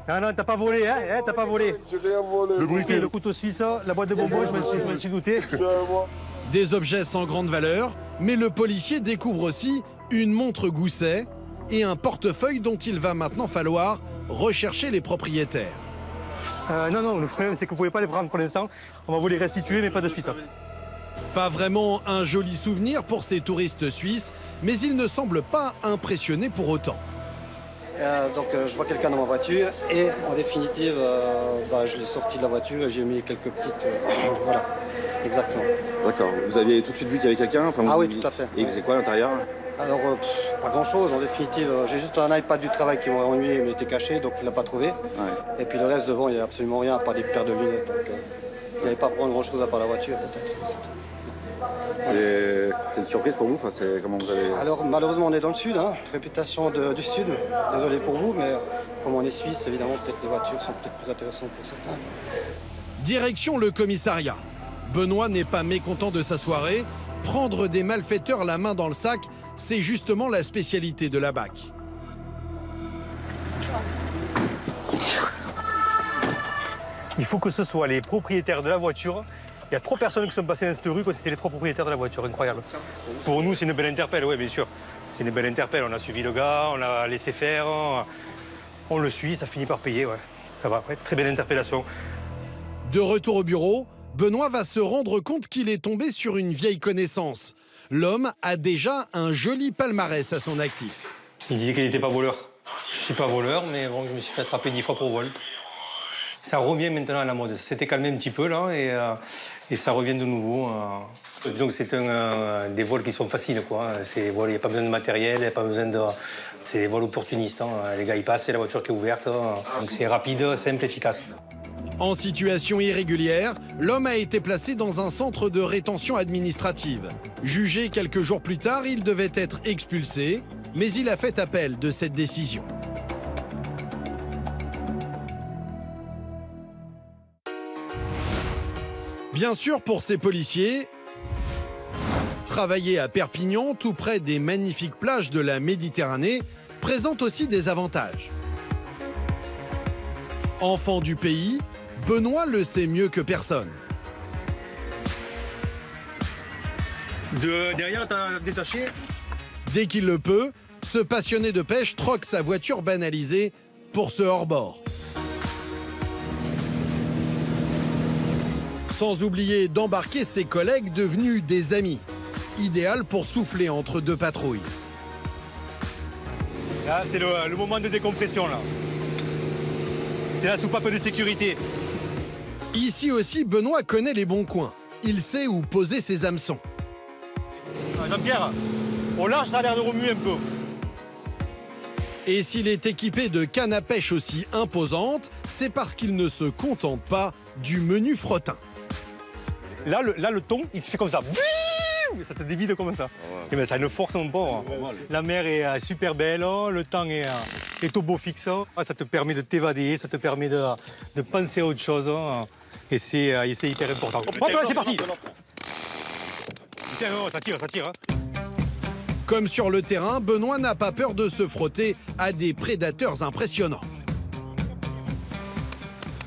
Non, t'as pas volé, hein, t'as pas volé. J'ai rien volé. Le briquet. Le couteau suisse, la boîte de bonbons, je me suis douté. C'est à moi. Des objets sans grande valeur, mais le policier découvre aussi une montre Gousset et un portefeuille dont il va maintenant falloir rechercher les propriétaires. Non, le problème c'est que vous pouvez pas les prendre pour l'instant. On va vous les restituer, mais pas de suite. Pas vraiment un joli souvenir pour ces touristes suisses, mais ils ne semblent pas impressionnés pour autant. Donc je vois quelqu'un dans ma voiture et en définitive, je l'ai sorti de la voiture et j'ai mis quelques petites... voilà, exactement. D'accord. Vous aviez tout de suite vu qu'il y avait quelqu'un, enfin, Ah oui, tout à fait. Et il faisait quoi à l'intérieur? Alors, pas grand-chose, en définitive. J'ai juste un iPad du travail qui m'aurait ennuyé, mais il était caché, donc il ne l'a pas trouvé. Ouais. Et puis le reste devant, il n'y a absolument rien, à part des paires de lunettes. Donc il n'y avait pas à prendre grand-chose à part la voiture, peut-être. C'est une surprise pour vous, enfin, comment vous avez... Alors, malheureusement, on est dans le sud, hein, réputation du sud. Désolé pour vous, mais comme on est suisse, évidemment, peut-être les voitures sont peut-être plus intéressantes pour certains. Direction le commissariat. Benoît n'est pas mécontent de sa soirée. Prendre des malfaiteurs la main dans le sac, c'est justement la spécialité de la BAC. Il faut que ce soit les propriétaires de la voiture. Il y a 3 personnes qui sont passées dans cette rue, c'était les 3 propriétaires de la voiture, incroyable. Pour nous, c'est une belle interpelle, oui, bien sûr. C'est une belle interpelle. On a suivi le gars, on l'a laissé faire, on le suit, ça finit par payer, ouais. Ça va, ouais, très belle interpellation. De retour au bureau, Benoît va se rendre compte qu'il est tombé sur une vieille connaissance. L'homme a déjà un joli palmarès à son actif. Il disait qu'il n'était pas voleur. Je ne suis pas voleur, mais bon, je me suis fait attraper 10 fois pour vol. Ça revient maintenant à la mode. Ça s'était calmé un petit peu là et ça revient de nouveau. Disons que c'est des vols qui sont faciles, quoi. Il n'y a pas besoin de matériel, il n'y a pas besoin de... C'est des vols opportunistes. Hein. Les gars, ils passent, c'est la voiture qui est ouverte. Donc c'est rapide, simple, efficace. En situation irrégulière, l'homme a été placé dans un centre de rétention administrative. Jugé quelques jours plus tard, il devait être expulsé, mais il a fait appel de cette décision. Bien sûr, pour ces policiers, travailler à Perpignan, tout près des magnifiques plages de la Méditerranée, présente aussi des avantages. Enfant du pays, Benoît le sait mieux que personne. Derrière, t'as détaché. Dès qu'il le peut, ce passionné de pêche troque sa voiture banalisée pour ce hors-bord. Sans oublier d'embarquer ses collègues devenus des amis. Idéal pour souffler entre 2 patrouilles. Là, c'est le moment de décompression, là. C'est la soupape de sécurité. Ici aussi, Benoît connaît les bons coins. Il sait où poser ses hameçons. Jean-Pierre, au large, ça a l'air de remuer un peu. Et s'il est équipé de cannes à pêche aussi imposantes, c'est parce qu'il ne se contente pas du menu frottin. Là, le thon, il te fait comme ça. Ça te dévide comme ça. Et ben, ça a une force en bord. La mer est super belle, le temps est au beau fixe. Ça te permet de t'évader, ça te permet de penser à autre chose. Et c'est hyper important. Hop là, c'est parti. Tiens, non, ça tire. Hein. Comme sur le terrain, Benoît n'a pas peur de se frotter à des prédateurs impressionnants.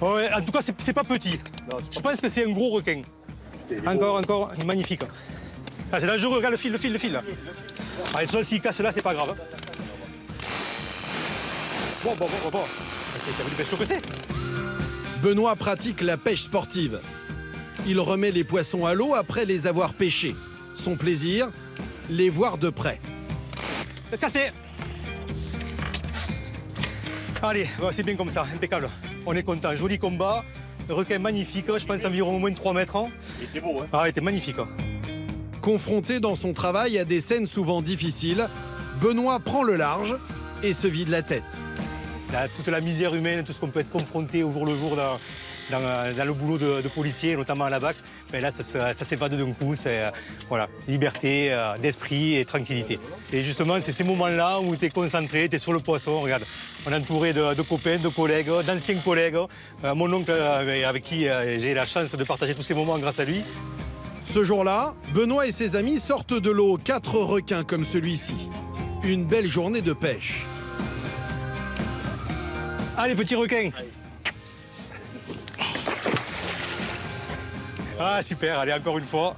Ouais, en tout cas, c'est pas petit. Je pense que c'est un gros requin. Encore, il est magnifique. Ah, c'est dangereux, regarde le fil. Là. Allez, s'il casse là, c'est pas grave. Bon. T'as vu le pêche que c'est? Benoît pratique la pêche sportive. Il remet les poissons à l'eau après les avoir pêchés. Son plaisir, les voir de près. Cassé. Allez, c'est bien comme ça, impeccable. On est content, joli combat. Requin magnifique, je pense environ au moins 3 mètres. Il était beau, hein? Ah, il était magnifique. Confronté dans son travail à des scènes souvent difficiles, Benoît prend le large et se vide la tête. Toute la misère humaine, tout ce qu'on peut être confronté au jour le jour dans le boulot de policier, notamment à la BAC, mais là, ça s'évade d'un coup. C'est voilà, liberté d'esprit et tranquillité. Et justement, c'est ces moments-là où tu es concentré, tu es sur le poisson. Regarde, on est entouré de copains, de collègues, d'anciens collègues. Mon oncle, avec qui j'ai la chance de partager tous ces moments grâce à lui. Ce jour-là, Benoît et ses amis sortent de l'eau 4 requins comme celui-ci. Une belle journée de pêche. Allez, petit requin. Ah, super, allez, encore une fois.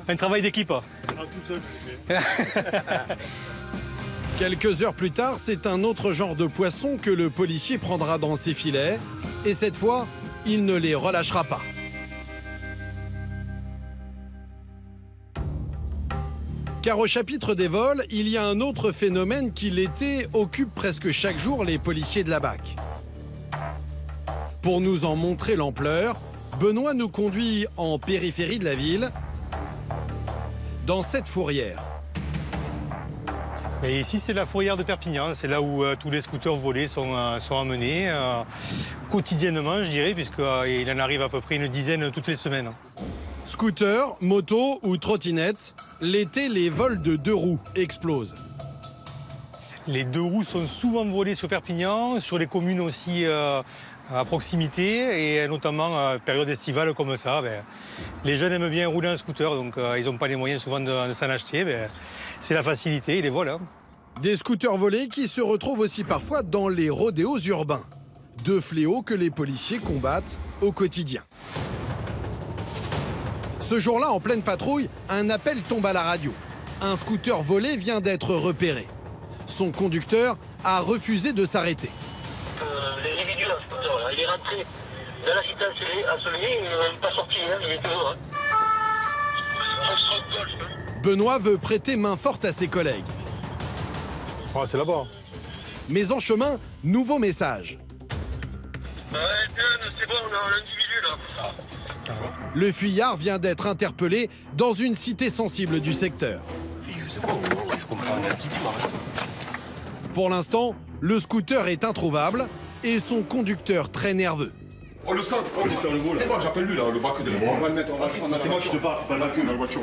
Un travail d'équipe. Tout seul. Quelques heures plus tard, c'est un autre genre de poisson que le policier prendra dans ses filets. Et cette fois, il ne les relâchera pas. Car au chapitre des vols, il y a un autre phénomène qui l'été occupe presque chaque jour les policiers de la BAC. Pour nous en montrer l'ampleur, Benoît nous conduit en périphérie de la ville, dans cette fourrière. Et ici, c'est la fourrière de Perpignan. C'est là où tous les scooters volés sont emmenés quotidiennement, je dirais, puisqu'il en arrive à peu près une dizaine toutes les semaines. Scooter, moto ou trottinette, l'été, les vols de 2 roues explosent. Les 2 roues sont souvent volées sur Perpignan, sur les communes aussi à proximité, et notamment période estivale comme ça. Les jeunes aiment bien rouler en scooter, donc ils n'ont pas les moyens souvent de s'en acheter. C'est la facilité, ils les volent. Des scooters volés qui se retrouvent aussi parfois dans les rodéos urbains. 2 fléaux que les policiers combattent au quotidien. Ce jour-là, en pleine patrouille, un appel tombe à la radio. Un scooter volé vient d'être repéré. Son conducteur a refusé de s'arrêter. L'individu là, il est rentré dans la cité ensoleillée, il n'est pas sorti, il est dehors. Benoît veut prêter main forte à ses collègues. Oh, c'est là-bas. Mais en chemin, nouveau message. C'est bon, on a l'individu là. Le fuyard vient d'être interpellé dans une cité sensible du secteur. Je sais pas, je comprends rien à ce qu'il dit, moi. Pour l'instant, le scooter est introuvable et son conducteur très nerveux. On le sent, on va faire le vol. C'est bon, j'appelle lui là, le braque de la voiture. On va le mettre, on va le prendre. C'est moi qui te parle, c'est pas le braque. Dans la voiture.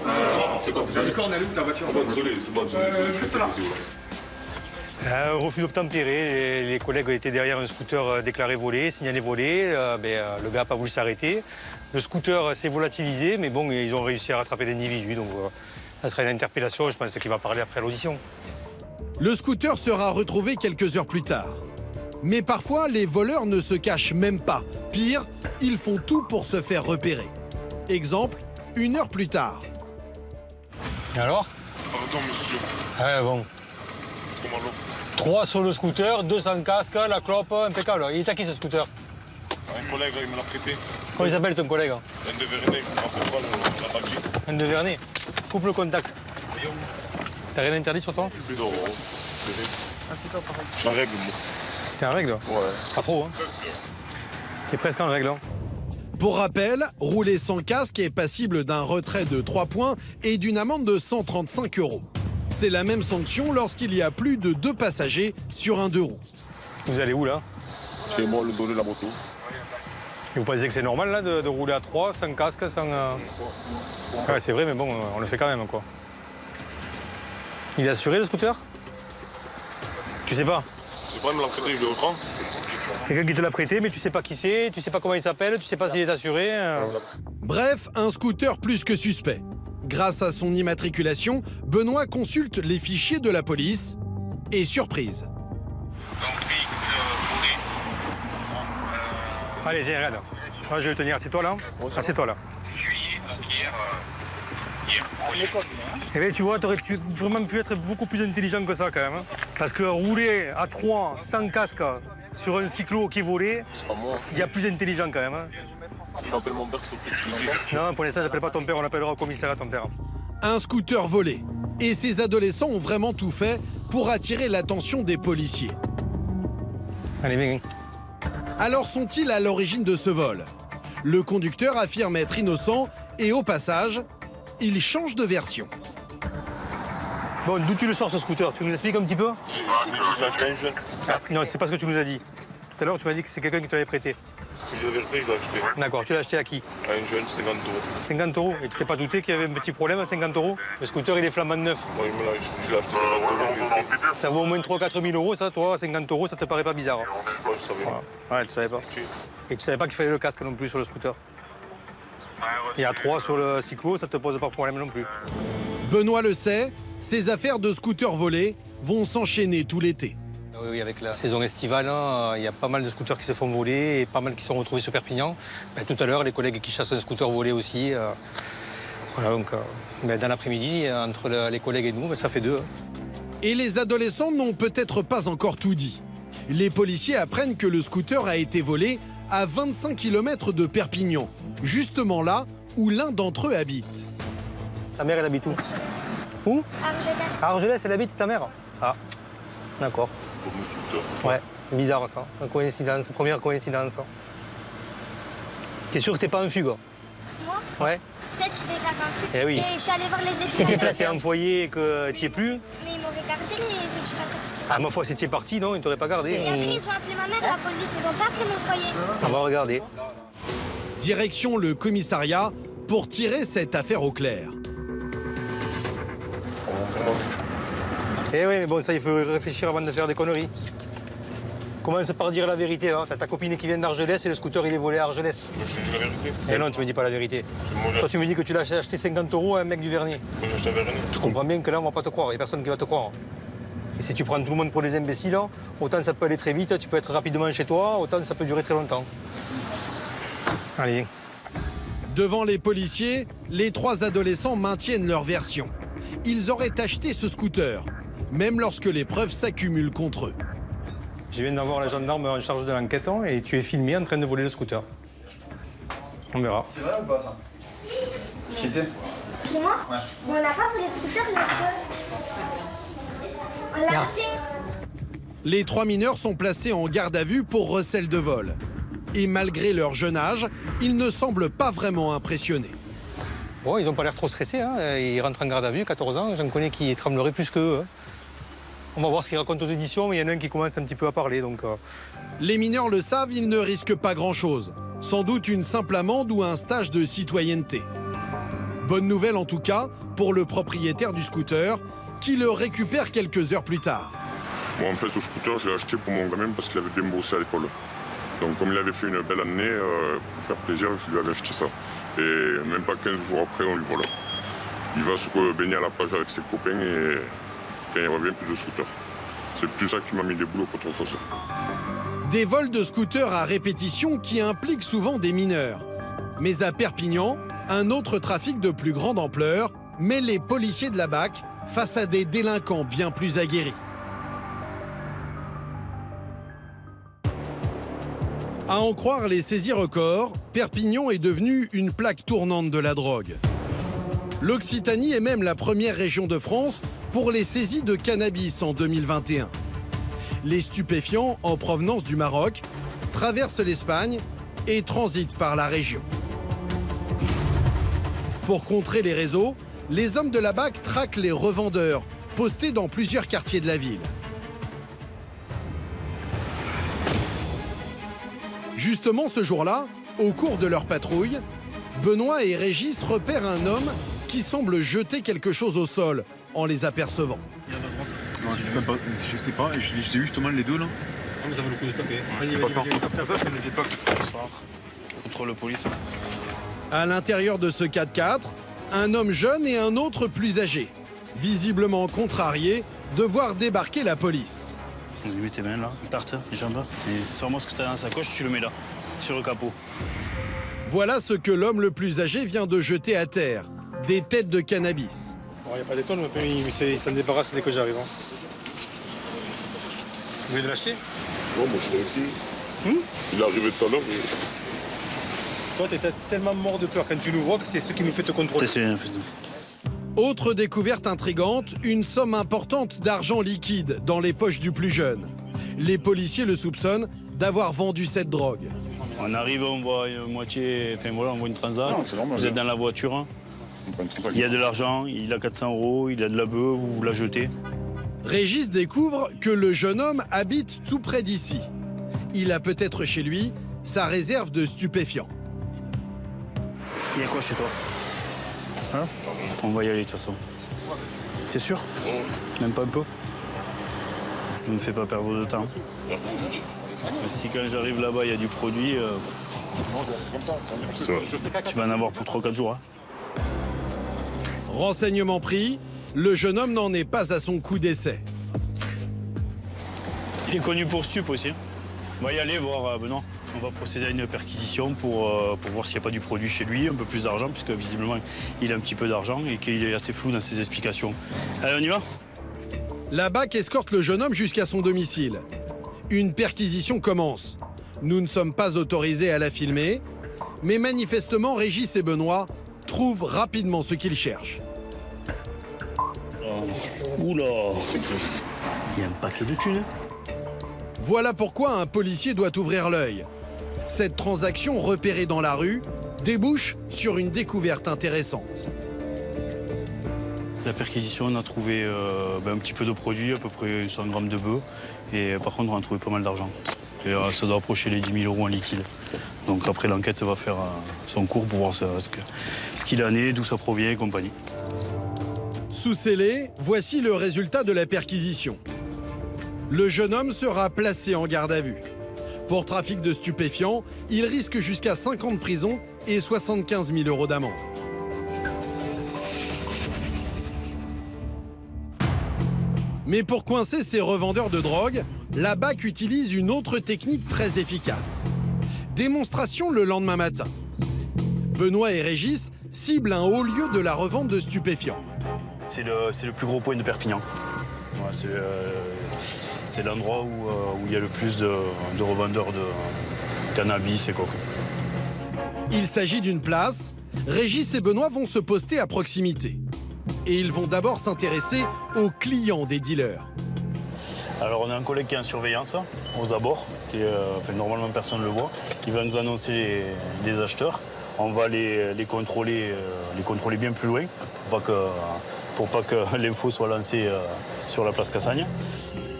C'est bon, D'accord, on est où ta voiture? C'est bon, désolé, c'est bon. Juste là. Refus d'obtempérer, les collègues étaient derrière un scooter déclaré volé, signalé volé. Le gars n'a pas voulu s'arrêter. Le scooter s'est volatilisé, mais bon, ils ont réussi à rattraper l'individu. Donc ça sera une interpellation, je pense qu'il va parler après l'audition. Le scooter sera retrouvé quelques heures plus tard. Mais parfois, les voleurs ne se cachent même pas. Pire, ils font tout pour se faire repérer. Exemple, 1 heure plus tard. Et alors? Pardon, monsieur. Ah bon. Comment l'eau? 3 sur le scooter, 2 sans casque, la clope, impeccable. Il est à qui ce scooter? Un collègue, il me l'a prêté. Comment il s'appelle ton collègue? Un de Vernet, en contrôle, la Belgique. Un de Vernet. Coupe le contact. T'as rien interdit sur toi? Plus d'euros. Je suis en règle, moi. T'es en règle? Ouais. Pas trop, hein? T'es presque en règle, hein? Pour rappel, rouler sans casque est passible d'un retrait de 3 points et d'une amende de 135 €. C'est la même sanction lorsqu'il y a plus de 2 passagers sur un 2 roues. Vous allez où, là? C'est moi le donner la moto. Et vous pensez que c'est normal, là, de rouler à 3, sans casque, sans... Ouais, c'est vrai, mais bon, on le fait quand même, quoi. Il est assuré, le scooter? Tu sais pas? Je sais pas, il me l'a prêté, je l'ai reprends. Quelqu'un qui te l'a prêté, mais tu sais pas qui c'est, tu sais pas comment il s'appelle, tu sais pas s'il est assuré. Bref, un scooter plus que suspect. Grâce à son immatriculation, Benoît consulte les fichiers de la police et surprise. Allez, viens, regarde. Moi, je vais le tenir. Assieds-toi là. Assieds-toi là. Eh bien, tu vois, t'aurais vraiment pu être beaucoup plus intelligent que ça, quand même. Hein. Parce que rouler à 3, sans casque, sur un cyclo qui est volé, il y a plus intelligent, quand même. Hein. Tu m'appelles mon père, s'il te plaît, tu le dis. Non, pour l'instant, j'appelle pas ton père, on l'appellera au commissariat ton père. Un scooter volé. Et ces adolescents ont vraiment tout fait pour attirer l'attention des policiers. Allez, viens. Alors sont-ils à l'origine de ce vol? Le conducteur affirme être innocent et au passage, il change de version. Bon, d'où tu le sors ce scooter? Tu nous expliques un petit peu? J'ai acheté un jeune. Non, c'est pas ce que tu nous as dit. Tout à l'heure, tu m'as dit que c'est quelqu'un qui te l'avait prêté. Si j'ai la vérité, je l'ai acheté. D'accord, tu l'as acheté à qui? À un jeune, 50 €. 50 €. Et tu t'es pas douté qu'il y avait un petit problème à 50 €? Le scooter, il est flambant neuf. Moi, je l'ai acheté 50 €. Ça vaut au moins 3 000 à 4 000 €, ça, toi, 50 €, ça te paraît pas bizarre? Ouais, je savais. Voilà. Ouais, tu savais pas. Et tu savais pas qu'il fallait le casque non plus sur le scooter? Et à 3 sur le cyclo, ça te pose pas de problème non plus. Benoît le sait, ces affaires de scooters volés vont s'enchaîner tout l'été. Oui, avec la saison estivale, il y a pas mal de scooters qui se font voler et pas mal qui sont retrouvés sur Perpignan. Tout à l'heure, les collègues qui chassent un scooter volé aussi. Voilà, donc, dans l'après-midi, entre les collègues et nous, ça fait 2. Et les adolescents n'ont peut-être pas encore tout dit. Les policiers apprennent que le scooter a été volé à 25 km de Perpignan, justement là où l'un d'entre eux habite. Ta mère, elle habite où? Où? Argelès. À Argelès, elle habite ta mère? Ah, d'accord. Ouais, bizarre ça. Une coïncidence, première coïncidence. T'es sûr que t'es pas en fugue? Moi? Ouais. Peut-être que j'étais grave en fugue. Eh oui. Et je suis allée voir les Si t'étais éducateurs. placé en foyer et que t'y es plus? Mais ils m'ont regardé les éducateurs. Ah, ma foi, si t'y es parti, non, ils t'auraient pas gardé. Et après, ils ont appelé ma mère, la police, ils ont pas appelé mon foyer. On va regarder. Direction le commissariat pour tirer cette affaire au clair. Eh oui, mais bon, ça, il faut réfléchir avant de faire des conneries. Commence par dire la vérité. Hein. T'as ta copine qui vient d'Argelès et le scooter, il est volé à Argelès. Moi, je te dis la vérité. Eh non, tu me dis pas la vérité. Toi, tu me dis que tu l'as acheté 50 € à un mec du Vernier. Moi, je t'avais rien. Tu comprends bien que là, on va pas te croire. Il n'y a personne qui va te croire. Et si tu prends tout le monde pour des imbéciles, hein, autant ça peut aller très vite, tu peux être rapidement chez toi, autant ça peut durer très longtemps. Allez. Devant les policiers, les 3 adolescents maintiennent leur version. Ils auraient acheté ce scooter, même lorsque les preuves s'accumulent contre eux. Je viens d'avoir la gendarme en charge de l'enquête et tu es filmé en train de voler le scooter. On verra. C'est vrai ou pas ça? Qui était? Puis moi? Ouais. Mais on n'a pas volé de scooter, monsieur. On l'a acheté. Les 3 mineurs sont placés en garde à vue pour recel de vol. Et malgré leur jeune âge, ils ne semblent pas vraiment impressionnés. Bon, ils n'ont pas l'air trop stressés. Hein. Ils rentrent en garde à vue, 14 ans. J'en connais qui trembleraient plus qu'eux. Hein. On va voir ce qu'ils racontent aux éditions, mais il y en a un qui commence un petit peu à parler. Donc, Les mineurs le savent, ils ne risquent pas grand-chose. Sans doute une simple amende ou un stage de citoyenneté. Bonne nouvelle en tout cas pour le propriétaire du scooter, qui le récupère quelques heures plus tard. Moi, en fait, ce scooter, je l'ai acheté pour mon gamin parce qu'il avait bien bossé à l'école. Donc, comme il avait fait une belle année, pour faire plaisir, je lui avais acheté ça. Et même pas 15 jours après, on lui vole. Il va se baigner à la plage avec ses copains et quand il revient, plus de scooter. C'est plus ça qui m'a mis des boulots qu'autre chose. Des vols de scooters à répétition qui impliquent souvent des mineurs. Mais à Perpignan, un autre trafic de plus grande ampleur met les policiers de la BAC face à des délinquants bien plus aguerris. À en croire les saisies records, Perpignan est devenue une plaque tournante de la drogue. L'Occitanie est même la première région de France pour les saisies de cannabis en 2021. Les stupéfiants en provenance du Maroc traversent l'Espagne et transitent par la région. Pour contrer les réseaux, les hommes de la BAC traquent les revendeurs postés dans plusieurs quartiers de la ville. Justement ce jour-là, au cours de leur patrouille, Benoît et Régis repèrent un homme qui semble jeter quelque chose au sol en les apercevant. Non, je sais pas, j'ai vu justement les deux là. Ça vaut le coup de taper. C'est pas ça. Ça, c'est le jetpack. Contrôle police. À l'intérieur de ce 4x4, un homme jeune et un autre plus âgé, visiblement contrariés de voir débarquer la police. Je lui mets tes mains là, tarte, les jambes. Et sors-moi ce que tu as dans sa coche, tu le mets là, sur le capot. Voilà ce que l'homme le plus âgé vient de jeter à terre, des têtes de cannabis. il n'y a pas d'étonne, mais il s'en débarrasse dès que j'arrive. Hein. Vous voulez de l'acheter? Non, moi je l'ai acheté. Il est arrivé tout à l'heure. Toi, tu étais tellement mort de peur quand tu nous vois que c'est ce qui nous fait te contrôler. Autre découverte intrigante, une somme importante d'argent liquide dans les poches du plus jeune. Les policiers le soupçonnent d'avoir vendu cette drogue. On arrive, on voit une moitié, enfin voilà, on voit une transat. Vous êtes dans la voiture. Hein. Il y a de l'argent, il a 400 €, il a de la bœuf, vous la jetez. Régis découvre que le jeune homme habite tout près d'ici. Il a peut-être chez lui sa réserve de stupéfiants. Il y a quoi chez toi? Hein? On va y aller de toute façon. T'es sûr? Même pas un peu? Ne me fais pas perdre de temps. Si quand j'arrive là-bas, il y a du produit, tu vas en avoir pour 3-4 jours. Hein. Renseignement pris, le jeune homme n'en est pas à son coup d'essai. Il est connu pour stup aussi. On va y aller voir Benoît. On va procéder à une perquisition pour voir s'il n'y a pas du produit chez lui, un peu plus d'argent, puisque visiblement il a un petit peu d'argent et qu'il est assez flou dans ses explications. Allez, on y va? La BAC escorte le jeune homme jusqu'à son domicile. Une perquisition commence. Nous ne sommes pas autorisés à la filmer, mais manifestement, Régis et Benoît trouvent rapidement ce qu'ils cherchent. Oula. Il y a un pack de thunes. Voilà pourquoi un policier doit ouvrir l'œil. Cette transaction repérée dans la rue débouche sur une découverte intéressante. La perquisition, on a trouvé un petit peu de produits, à peu près 100 grammes de bœuf. Et par contre, on a trouvé pas mal d'argent. Et ça doit approcher les 10 000 € en liquide. Donc après, l'enquête va faire son cours pour voir ce qu'il en est, d'où ça provient et compagnie. Sous scellé, voici le résultat de la perquisition. Le jeune homme sera placé en garde à vue. Pour trafic de stupéfiants, il risque jusqu'à 5 ans de prison et 75 000 € d'amende. Mais pour coincer ces revendeurs de drogue, la BAC utilise une autre technique très efficace. Démonstration le lendemain matin. Benoît et Régis ciblent un haut lieu de la revente de stupéfiants. C'est le plus gros point de Perpignan. Ouais, c'est l'endroit où il y a le plus de revendeurs de cannabis et coke. Il s'agit d'une place. Régis et Benoît vont se poster à proximité. Et ils vont d'abord s'intéresser aux clients des dealers. Alors on a un collègue qui est en surveillance aux abords, normalement personne ne le voit. Il va nous annoncer les acheteurs. On va les contrôler bien plus loin pour pas que l'info soit lancée sur la place Cassagne.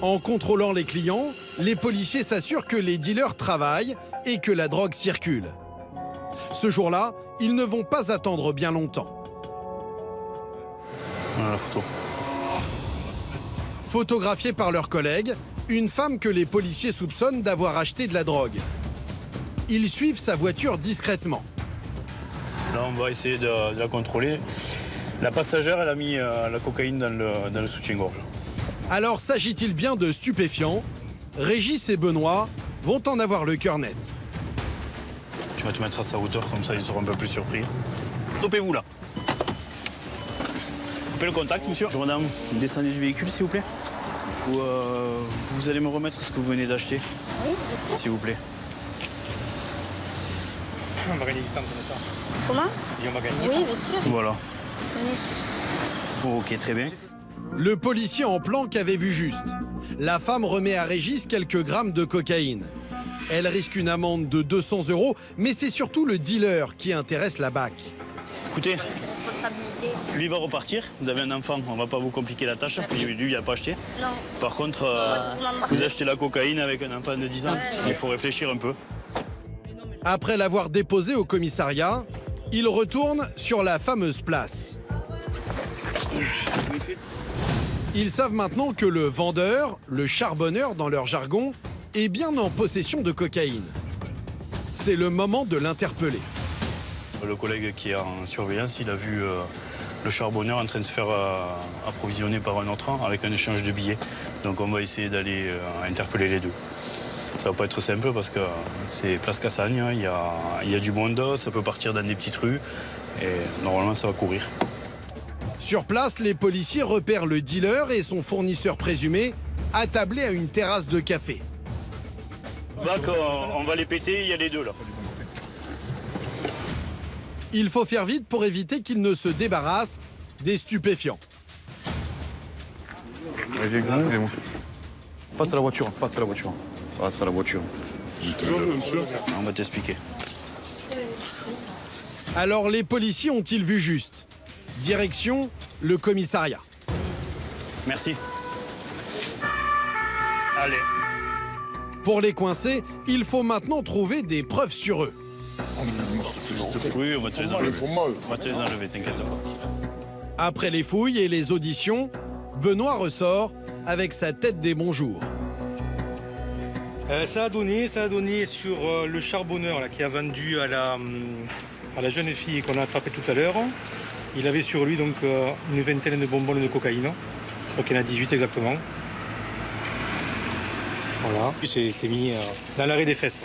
En contrôlant les clients, les policiers s'assurent que les dealers travaillent et que la drogue circule. Ce jour-là, ils ne vont pas attendre bien longtemps. Voilà la photo. Photographiée par leurs collègues, une femme que les policiers soupçonnent d'avoir acheté de la drogue. Ils suivent sa voiture discrètement. Là, on va essayer de la contrôler. La passagère, elle a mis la cocaïne dans le soutien-gorge. Alors, s'agit-il bien de stupéfiants? Régis et Benoît vont en avoir le cœur net. Tu vas te mettre à sa hauteur, comme ça ils seront un peu plus surpris. Stoppez-vous là. Coupez le contact, monsieur. Madame, descendez du véhicule, s'il vous plaît. Ou vous allez me remettre ce que vous venez d'acheter. Oui, s'il vous plaît. On va gagner du temps comme ça. Comment? Et on va gagner. Oui, bien sûr. Voilà. Oui. Ok, très bien. Le policier en planque avait vu juste. La femme remet à Régis quelques grammes de cocaïne. Elle risque une amende de 200 €, mais c'est surtout le dealer qui intéresse la BAC. Écoutez, lui va repartir. Vous avez un enfant, on va pas vous compliquer la tâche. Lui, il n'a pas acheté. Non. Par contre, vous achetez la cocaïne avec un enfant de 10 ans. Il faut réfléchir un peu. Après l'avoir déposé au commissariat, il retourne sur la fameuse place. Ils savent maintenant que le vendeur, le charbonneur dans leur jargon, est bien en possession de cocaïne. C'est le moment de l'interpeller. Le collègue qui est en surveillance, il a vu le charbonneur en train de se faire approvisionner par un autre avec un échange de billets. Donc on va essayer d'aller interpeller les deux. Ça va pas être simple parce que c'est place Cassagne, il y a du monde, ça peut partir dans des petites rues et normalement ça va courir. Sur place, les policiers repèrent le dealer et son fournisseur présumé attablés à une terrasse de café. On va les péter, il y a les deux là. Il faut faire vite pour éviter qu'ils ne se débarrassent des stupéfiants. Allez, viens, passe à la voiture, passe à la voiture. Passe à la voiture. On va t'expliquer. Alors les policiers ont-ils vu juste? Direction le commissariat. Merci. Allez. Pour les coincer, il faut maintenant trouver des preuves sur eux. Oui, on va te les enlever. On va te les enlever, t'inquiète pas. Après les fouilles et les auditions, Benoît ressort avec sa tête des bons jours. Ça a donné sur le charbonneur là, qui a vendu à la jeune fille qu'on a attrapée tout à l'heure. Il avait sur lui donc une vingtaine de bonbons de cocaïne. Je crois qu'il y en a 18 exactement. Voilà. Il s'est mis dans l'arrêt des fesses.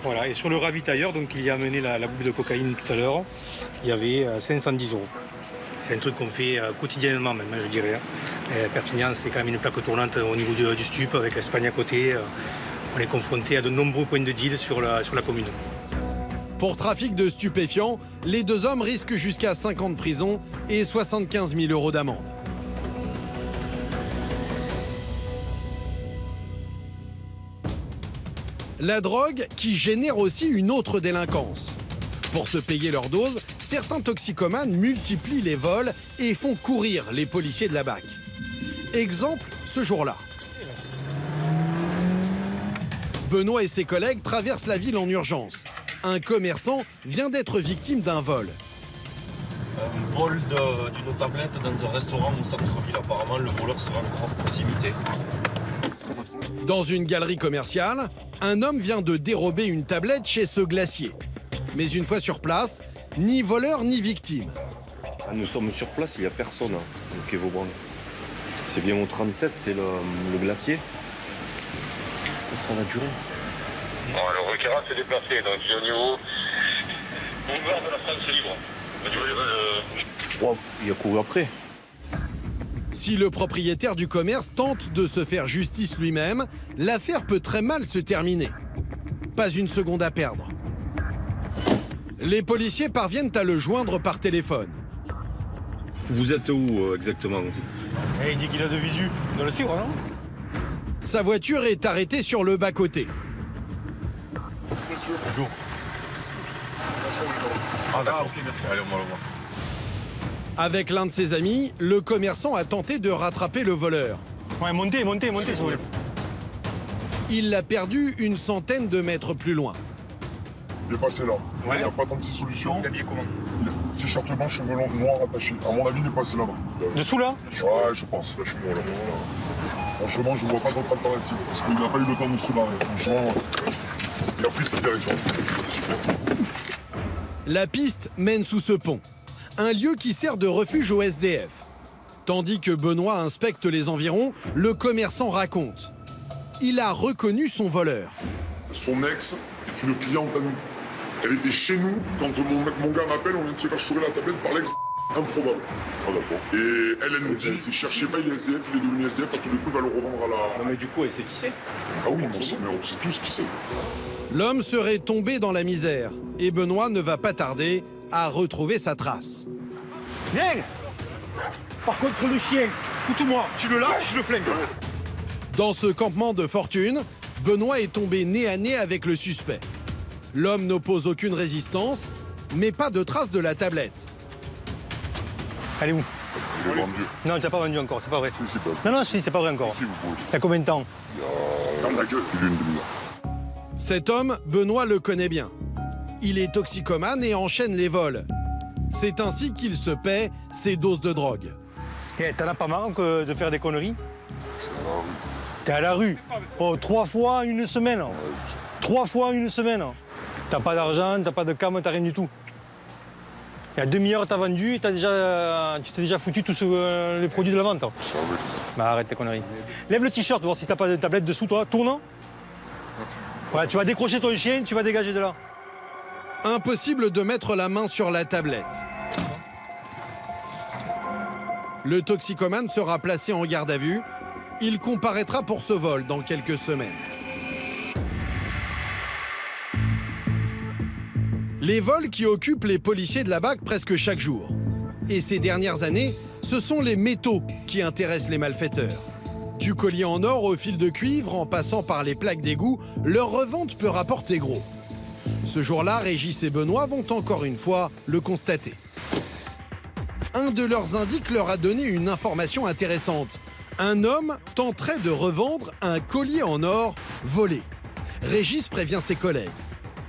Voilà. Et sur le ravitailleur, donc il y a amené la boule de cocaïne tout à l'heure. Il y avait 510 €. C'est un truc qu'on fait quotidiennement même, je dirais. Et Perpignan, c'est quand même une plaque tournante au niveau du stup avec l'Espagne à côté. On est confronté à de nombreux points de deal sur la commune. Pour trafic de stupéfiants, les deux hommes risquent jusqu'à 5 ans de prison et 75 000 € d'amende. La drogue qui génère aussi une autre délinquance. Pour se payer leur dose, certains toxicomanes multiplient les vols et font courir les policiers de la BAC. Exemple, ce jour-là. Benoît et ses collègues traversent la ville en urgence. Un commerçant vient d'être victime d'un vol. Un vol d'une tablette dans un restaurant au centre-ville. Apparemment, le voleur sera encore à proximité. Dans une galerie commerciale, un homme vient de dérober une tablette chez ce glacier. Mais une fois sur place, ni voleur ni victime. Nous sommes sur place, il n'y a personne au quai Vauban. C'est bien au 37, c'est le glacier. Ça va durer. Bon, le requérant s'est déplacé, donc il est au niveau ouvert de la France libre. Il a couru après. Si le propriétaire du commerce tente de se faire justice lui-même, l'affaire peut très mal se terminer. Pas une seconde à perdre. Les policiers parviennent à le joindre par téléphone. Vous êtes où exactement? Il dit qu'il a de visu. On doit le suivre, non? Sa voiture est arrêtée sur le bas-côté. Bonjour. Ah d'accord, ok, merci. Allez, on va le voir. Avec l'un de ses amis, le commerçant a tenté de rattraper le voleur. Ouais, montez, s'il vous plaît. Il l'a perdu une centaine de mètres plus loin. Il est passé là. Ouais. Il n'y a pas 36 solutions. Il est habillé comment? T-shirt blanc, cheveux longs, noirs attachés. À mon avis, il est passé là-bas. Dessous, là? Ouais, je pense. Lâche-moi là. Franchement, je ne vois pas d'autre alternative. Parce qu'il n'a pas eu le temps de se barrer. Franchement. Il a pris ses directions. Super. La piste mène sous ce pont, un lieu qui sert de refuge aux SDF. Tandis que Benoît inspecte les environs, le commerçant raconte. Il a reconnu son voleur. Son ex est une cliente à nous. Elle était chez nous quand mon gars m'appelle, on vient de se faire chourer la tablette par l'ex. Improbable. Ah d'accord. Et elle nous dit, c'est cherchez pas, il est SDF, il est devenu SDF, à tous les coups, il va le revendre à la... Non mais du coup, elle sait qui c'est? Ah oui, on sait tous qui c'est. L'homme serait tombé dans la misère et Benoît ne va pas tarder à retrouver sa trace. Viens! Par contre, le chien, écoute-moi, tu le lâches, je le flingue. Dans ce campement de fortune, Benoît est tombé nez à nez avec le suspect. L'homme n'oppose aucune résistance, mais pas de trace de la tablette. Elle est où? Je l'ai vendu. Non, tu n'as pas vendu encore, c'est pas vrai. Si, c'est pas... Non, je dis, c'est pas vrai encore. Si, vous pouvez. T'as combien de temps? Ferme la gueule. Il est une demi-heure. Cet homme, Benoît le connaît bien. Il est toxicomane et enchaîne les vols. C'est ainsi qu'il se paie ses doses de drogue. T'en as pas marre de faire des conneries? T'es à la rue. Oh, 3 fois en une semaine. 3 fois en une semaine. T'as pas d'argent, t'as pas de cam, t'as rien du tout. Il y a demi-heure, t'as vendu, tu t'es déjà foutu tous les produits de la vente. Bah, arrête tes conneries. Lève le t-shirt, voir si t'as pas de tablette dessous, toi. Tourne. Ouais, tu vas décrocher ton chien, tu vas dégager de là. Impossible de mettre la main sur la tablette. Le toxicomane sera placé en garde à vue. Il comparaîtra pour ce vol dans quelques semaines. Les vols qui occupent les policiers de la BAC presque chaque jour. Et ces dernières années, ce sont les métaux qui intéressent les malfaiteurs. Du collier en or au fil de cuivre, en passant par les plaques d'égout, leur revente peut rapporter gros. Ce jour-là, Régis et Benoît vont encore une fois le constater. Un de leurs indices leur a donné une information intéressante. Un homme tenterait de revendre un collier en or volé. Régis prévient ses collègues.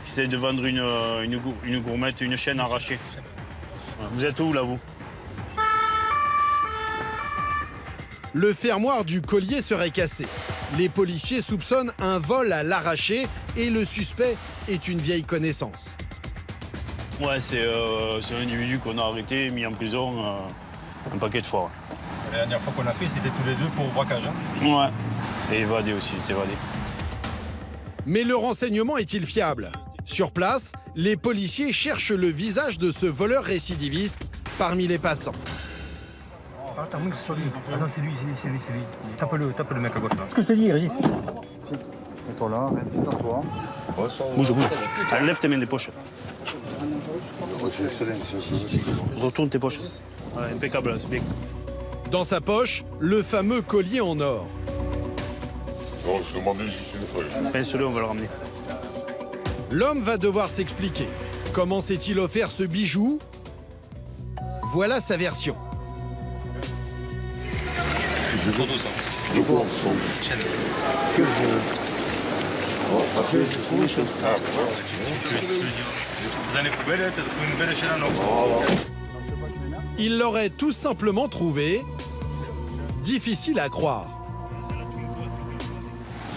Il essaie de vendre une gourmette, une chaîne arrachée. Vous êtes où, là, vous? Le fermoir du collier serait cassé. Les policiers soupçonnent un vol à l'arraché et le suspect est une vieille connaissance. Ouais, c'est un individu qu'on a arrêté, mis en prison un paquet de fois. Ouais. La dernière fois qu'on a fait, c'était tous les deux pour braquage. Hein. Ouais. Et évadé aussi, il est évadé. Mais le renseignement est-il fiable? Sur place, les policiers cherchent le visage de ce voleur récidiviste parmi les passants. Attends, moi que c'est sur lui. Attends, c'est lui. Tape le mec à gauche là. Ce que je te dis, Régis. Mets-toi là, arrête-toi. Bouge. Allez, lève tes mains des poches. Retourne tes poches. Ouais, impeccable, c'est bien. Dans sa poche, le fameux collier en or. Non, je demandais juste une feuille. Pince-le, on va le ramener. L'homme va devoir s'expliquer. Comment s'est-il offert ce bijou? Voilà sa version. Dans les poubelles, t'as trouvé une belle chaîne en or. Il l'aurait tout simplement trouvé. Difficile à croire.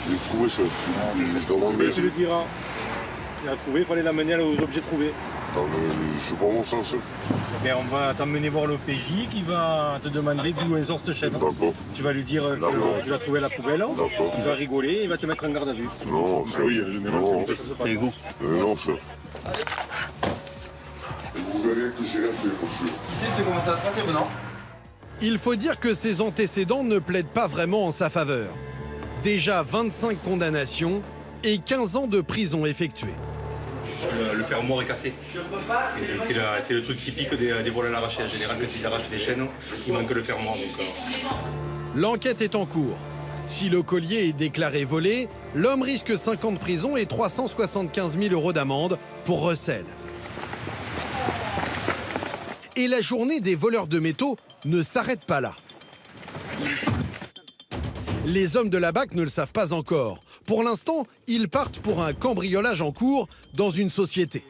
J'ai trouvé ça. Mais tu le diras. Il a trouvé, il fallait l'amener aux objets trouvés. C'est pas mon sens. Mais on va t'emmener voir le PJ qui va te demander d'où elle sort cette chaîne. Tu vas lui dire que tu l'as trouvé à la poubelle. Il va rigoler et il va te mettre en garde à vue. Non, ça oui, en général, c'est ça se passe. Non, ça. Vous verrez que j'ai rien fait, monsieur. Tu sais comment ça va se passer, Benoît? Il faut dire que ses antécédents ne plaident pas vraiment en sa faveur. Déjà 25 condamnations et 15 ans de prison effectués. Le fermoir est cassé. C'est le truc typique des vols à l'arraché. En général, quand ils arrachent des chaînes, il manque le fermoir. L'enquête est en cours. Si le collier est déclaré volé, l'homme risque 5 ans de prison et 375 000 € d'amende pour recel. Et la journée des voleurs de métaux ne s'arrête pas là. Les hommes de la BAC ne le savent pas encore. Pour l'instant, ils partent pour un cambriolage en cours dans une société.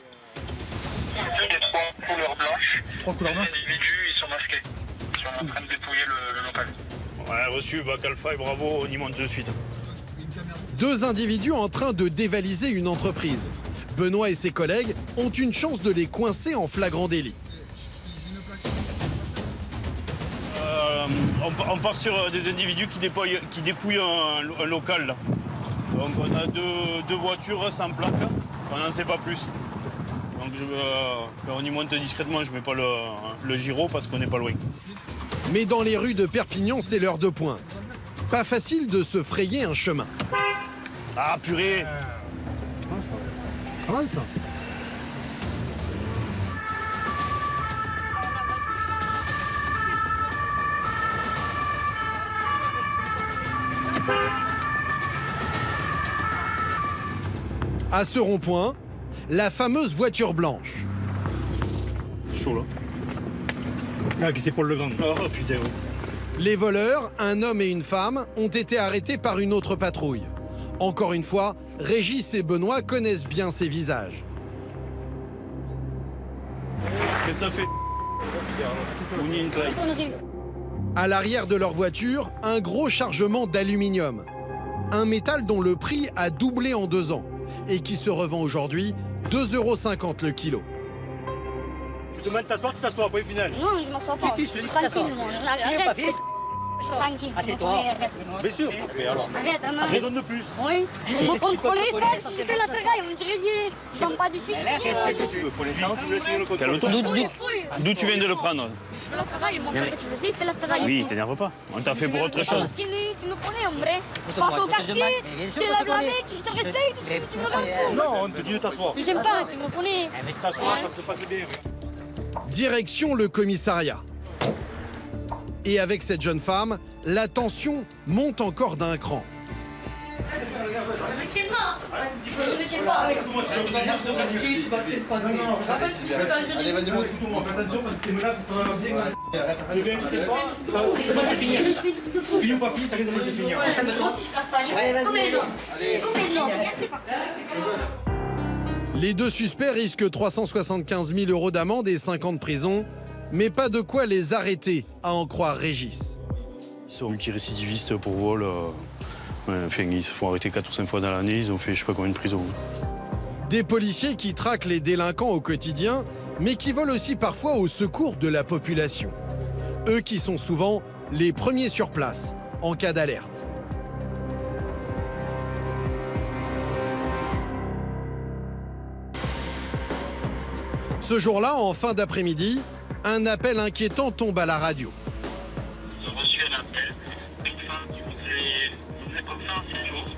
Des 3 couleurs blanches. C'est 3 couleurs blanches? Les individus, ils sont masqués. Ils sont en train de dépouiller le local. Ouais, reçu, Bac Alpha et bravo, on y monte de suite. 2 individus en train de dévaliser une entreprise. Benoît et ses collègues ont une chance de les coincer en flagrant délit. On part sur des individus qui dépouillent un local. Là. Donc on a deux voitures sans plaque, on n'en sait pas plus. Donc on y monte discrètement, je ne mets pas le gyro parce qu'on n'est pas loin. Mais dans les rues de Perpignan, c'est l'heure de pointe. Pas facile de se frayer un chemin. Ah purée! Pas mal ça. À ce rond-point, la fameuse voiture blanche. Chaud là. Ah, qui c'est Paul Legrand. Oh putain, oui. Les voleurs, un homme et une femme, ont été arrêtés par une autre patrouille. Encore une fois, Régis et Benoît connaissent bien ces visages. Qu'est-ce que ça fait? À l'arrière de leur voiture, un gros chargement d'aluminium. Un métal dont le prix a doublé en 2 ans et qui se revend aujourd'hui 2,50 € le kilo. Je te demande de t'asseoir, tu t'assois, point final. Non, je m'en sors pas. Si, je suis tranquille, moi. Arrête. Je suis tranquille. Assieds-toi. Bien sûr. Mais alors, arrête, maman. raisonne de plus. Oui. Vous me contrôlez, frère. Si je fais la ferraille, on me dirait, je vends pas d'ici. Qu'est-ce que tu veux? Pour l'instant, tu me laisses le contrôle. Calme-toi. D'où tu viens de le prendre? Je fais la ferraille, mon père, tu le sais, il fait la ferraille. Oui, t'énerve pas. On t'a fait pour autre chose. Tu me connais, en vrai. Je passe au quartier, je te lave la main, je te respecte, tu me rends fou. Non, on te dit de t'asseoir. J'aime pas, tu me connais. T'asseoir, ça te passe bien. Direction le commissariat. Et avec cette jeune femme, la tension monte encore d'un cran. Ne tiens pas. Ne tiens pas. Allez, vas-y, monte. Attention parce que tes menaces, ça va bien. Je viens ici ce soir. Fini ou pas fini, ça risque de te finir. Moi aussi, je casse pas. Les 2 suspects risquent 375 000 € d'amende et 5 ans de prison, mais pas de quoi les arrêter, à en croire Régis. Ils sont multirécidivistes pour vol. Enfin, ils se font arrêter 4 ou 5 fois dans l'année, ils ont fait je sais pas combien de prison. Des policiers qui traquent les délinquants au quotidien, mais qui volent aussi parfois au secours de la population. Eux qui sont souvent les premiers sur place, en cas d'alerte. Ce jour-là, en fin d'après-midi, un appel inquiétant tombe à la radio. J'ai reçu un appel. Vous êtes comme ça en 6 jours.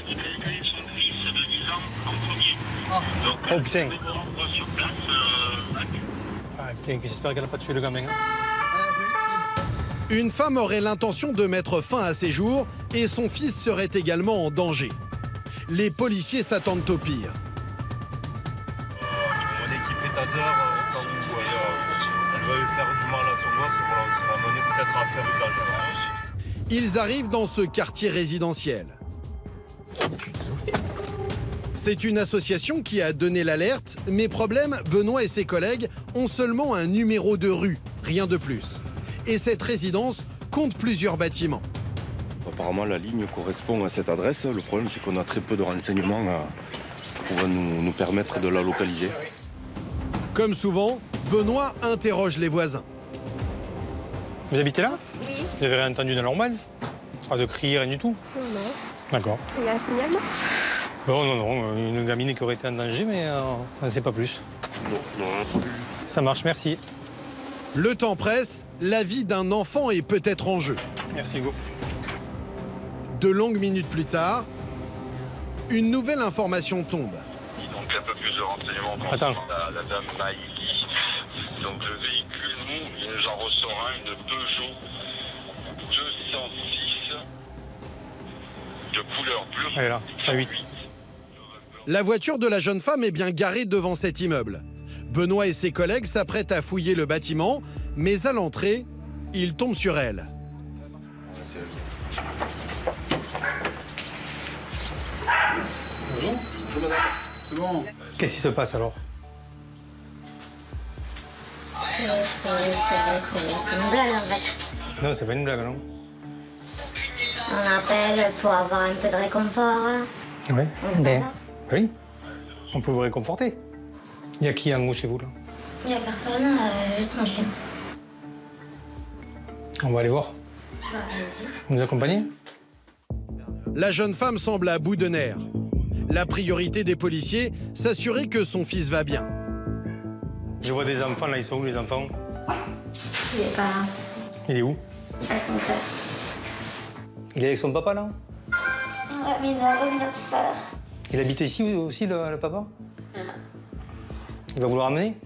Il a eu son fils de 10 ans en premier. Donc, oh putain. on va sur place. Ah putain, j'espère qu'elle n'a pas tué le gamin. Une femme aurait l'intention de mettre fin à ses jours et son fils serait également en danger. Les policiers s'attendent au pire. Mon équipe est à zéro, au cas où elle veut faire du mal à son gosse, voilà, ça va mener peut-être à faire usage. Ils arrivent dans ce quartier résidentiel. C'est une association qui a donné l'alerte, mais problème, Benoît et ses collègues ont seulement un numéro de rue, rien de plus. Et cette résidence compte plusieurs bâtiments. Apparemment, la ligne correspond à cette adresse. Le problème, c'est qu'on a très peu de renseignements qui pourraient nous permettre de la localiser. Comme souvent, Benoît interroge les voisins. Vous habitez là? Oui. Vous avez rien entendu d'anormal? Pas de cris, rien du tout? Non, non. D'accord. Il y a un signalement? Non, une gamine qui aurait été en danger, mais on ne sait pas plus. Non. Ça marche, merci. Le temps presse, la vie d'un enfant est peut-être en jeu. Merci Hugo. De longues minutes plus tard, une nouvelle information tombe. Donc un peu plus de renseignements concernant la dame Maïli. Donc le véhicule, nous, j'en ressors un, une Peugeot 206 de couleur bleue. Elle est là, 108. La voiture de la jeune femme est bien garée devant cet immeuble. Benoît et ses collègues s'apprêtent à fouiller le bâtiment, mais à l'entrée, ils tombent sur elle. Bonjour madame. C'est bon. Qu'est-ce qui se passe alors? C'est une blague en fait. Non, c'est pas une blague, non? On appelle pour avoir un peu de réconfort. Oui. Ben Oui. On peut vous réconforter. Il y a qui en haut chez vous là? Il n'y a personne, juste mon chien. On va aller voir. Allez-y. Vous nous accompagnez? La jeune femme semble à bout de nerfs. La priorité des policiers, s'assurer que son fils va bien. Je vois des enfants, là, ils sont où les enfants? Il est pas là. Il est où? Avec son père. Il est avec son papa, là? Ouais, mais il va revenir tout à l'heure. Il habite ici aussi, le papa? Il va vous le ramener?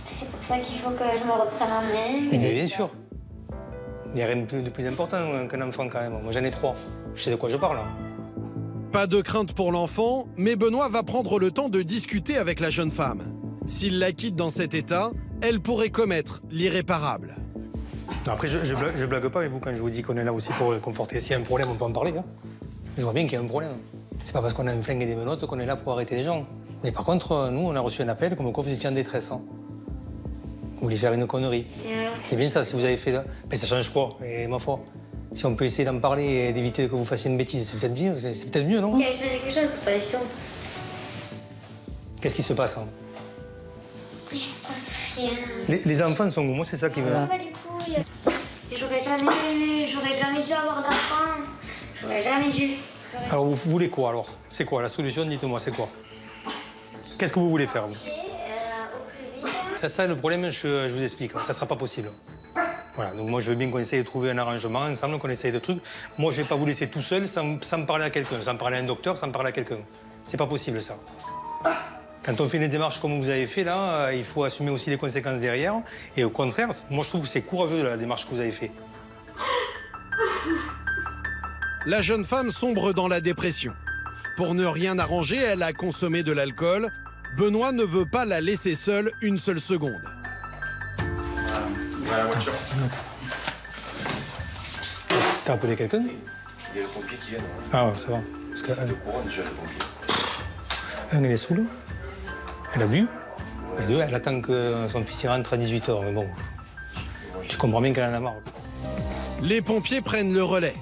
C'est pour ça qu'il faut que je me reprenne en main. Mais bien sûr. Il n'y a rien de plus important qu'un enfant, quand même. Moi, j'en ai 3. Je sais de quoi je parle. Pas de crainte pour l'enfant, mais Benoît va prendre le temps de discuter avec la jeune femme. S'il la quitte dans cet état, elle pourrait commettre l'irréparable. Après, je blague pas avec vous quand je vous dis qu'on est là aussi pour réconforter. S'il y a un problème, on peut en parler. Hein. Je vois bien qu'il y a un problème. C'est pas parce qu'on a un flingue et des menottes qu'on est là pour arrêter les gens. Mais par contre, nous, on a reçu un appel comme quoi vous étiez en détresse. Hein. Vous voulez faire une connerie. C'est bien ça, si vous avez fait... Ben, ça change quoi, et ma foi. Si on peut essayer d'en parler et d'éviter que vous fassiez une bêtise, c'est peut-être mieux, non? Quelque chose, c'est pas du tout. Qu'est-ce qui se passe, hein? Il se passe rien. Les enfants sont où? Moi, c'est ça qui me... Ça va les couilles. J'aurais jamais dû avoir d'enfant. J'aurais jamais dû. Alors, vous voulez quoi, alors? C'est quoi la solution? Dites-moi, c'est quoi? Qu'est-ce que vous voulez faire, vous? Ça, le problème, je vous explique. Ça sera pas possible. Voilà, donc moi, je veux bien qu'on essaye de trouver un arrangement ensemble, qu'on essaye de trucs. Moi, je vais pas vous laisser tout seul sans me parler à quelqu'un, sans me parler à un docteur, sans me parler à quelqu'un. C'est pas possible, ça. Quand on fait des démarches comme vous avez fait, là, il faut assumer aussi les conséquences derrière. Et au contraire, moi, je trouve que c'est courageux, la démarche que vous avez fait. La jeune femme sombre dans la dépression. Pour ne rien arranger, elle a consommé de l'alcool. Benoît ne veut pas la laisser seule une seule seconde. Voilà la voiture. T'as appelé quelqu'un? Il y a le pompier qui vient. Ah ouais, ça va. Parce que... C'est le courant déjà, le pompier. Elle est sous l'eau. Elle a bu. Et deux, elle attend que son fils y rentre à 18h. Mais bon, tu comprends bien qu'elle en a marre. Les pompiers prennent le relais.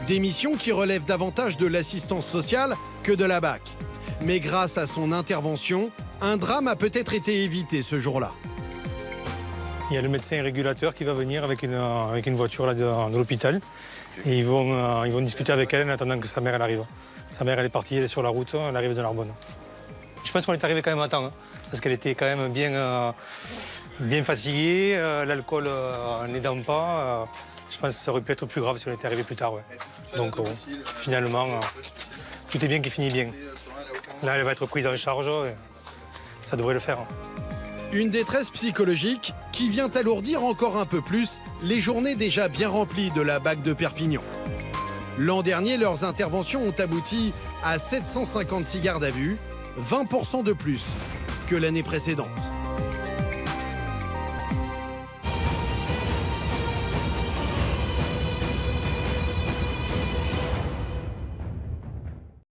Des missions qui relèvent davantage de l'assistance sociale que de la BAC. Mais grâce à son intervention, un drame a peut-être été évité ce jour-là. Il y a le médecin régulateur qui va venir avec une voiture là, de l'hôpital. Et ils vont discuter avec elle en attendant que sa mère elle arrive. Sa mère elle est partie, elle est sur la route, elle arrive de Narbonne. Je pense qu'on est arrivé quand même à temps, hein, parce qu'elle était quand même bien fatiguée, l'alcool n'aidant pas. Je pense que ça aurait pu être plus grave si on était arrivé plus tard. Ouais. Donc finalement, tout est bien qui finit bien. Là, elle va être prise en charge, ça devrait le faire. Une détresse psychologique qui vient alourdir encore un peu plus les journées déjà bien remplies de la BAC de Perpignan. L'an dernier, leurs interventions ont abouti à 756 gardes à vue, 20% de plus que l'année précédente.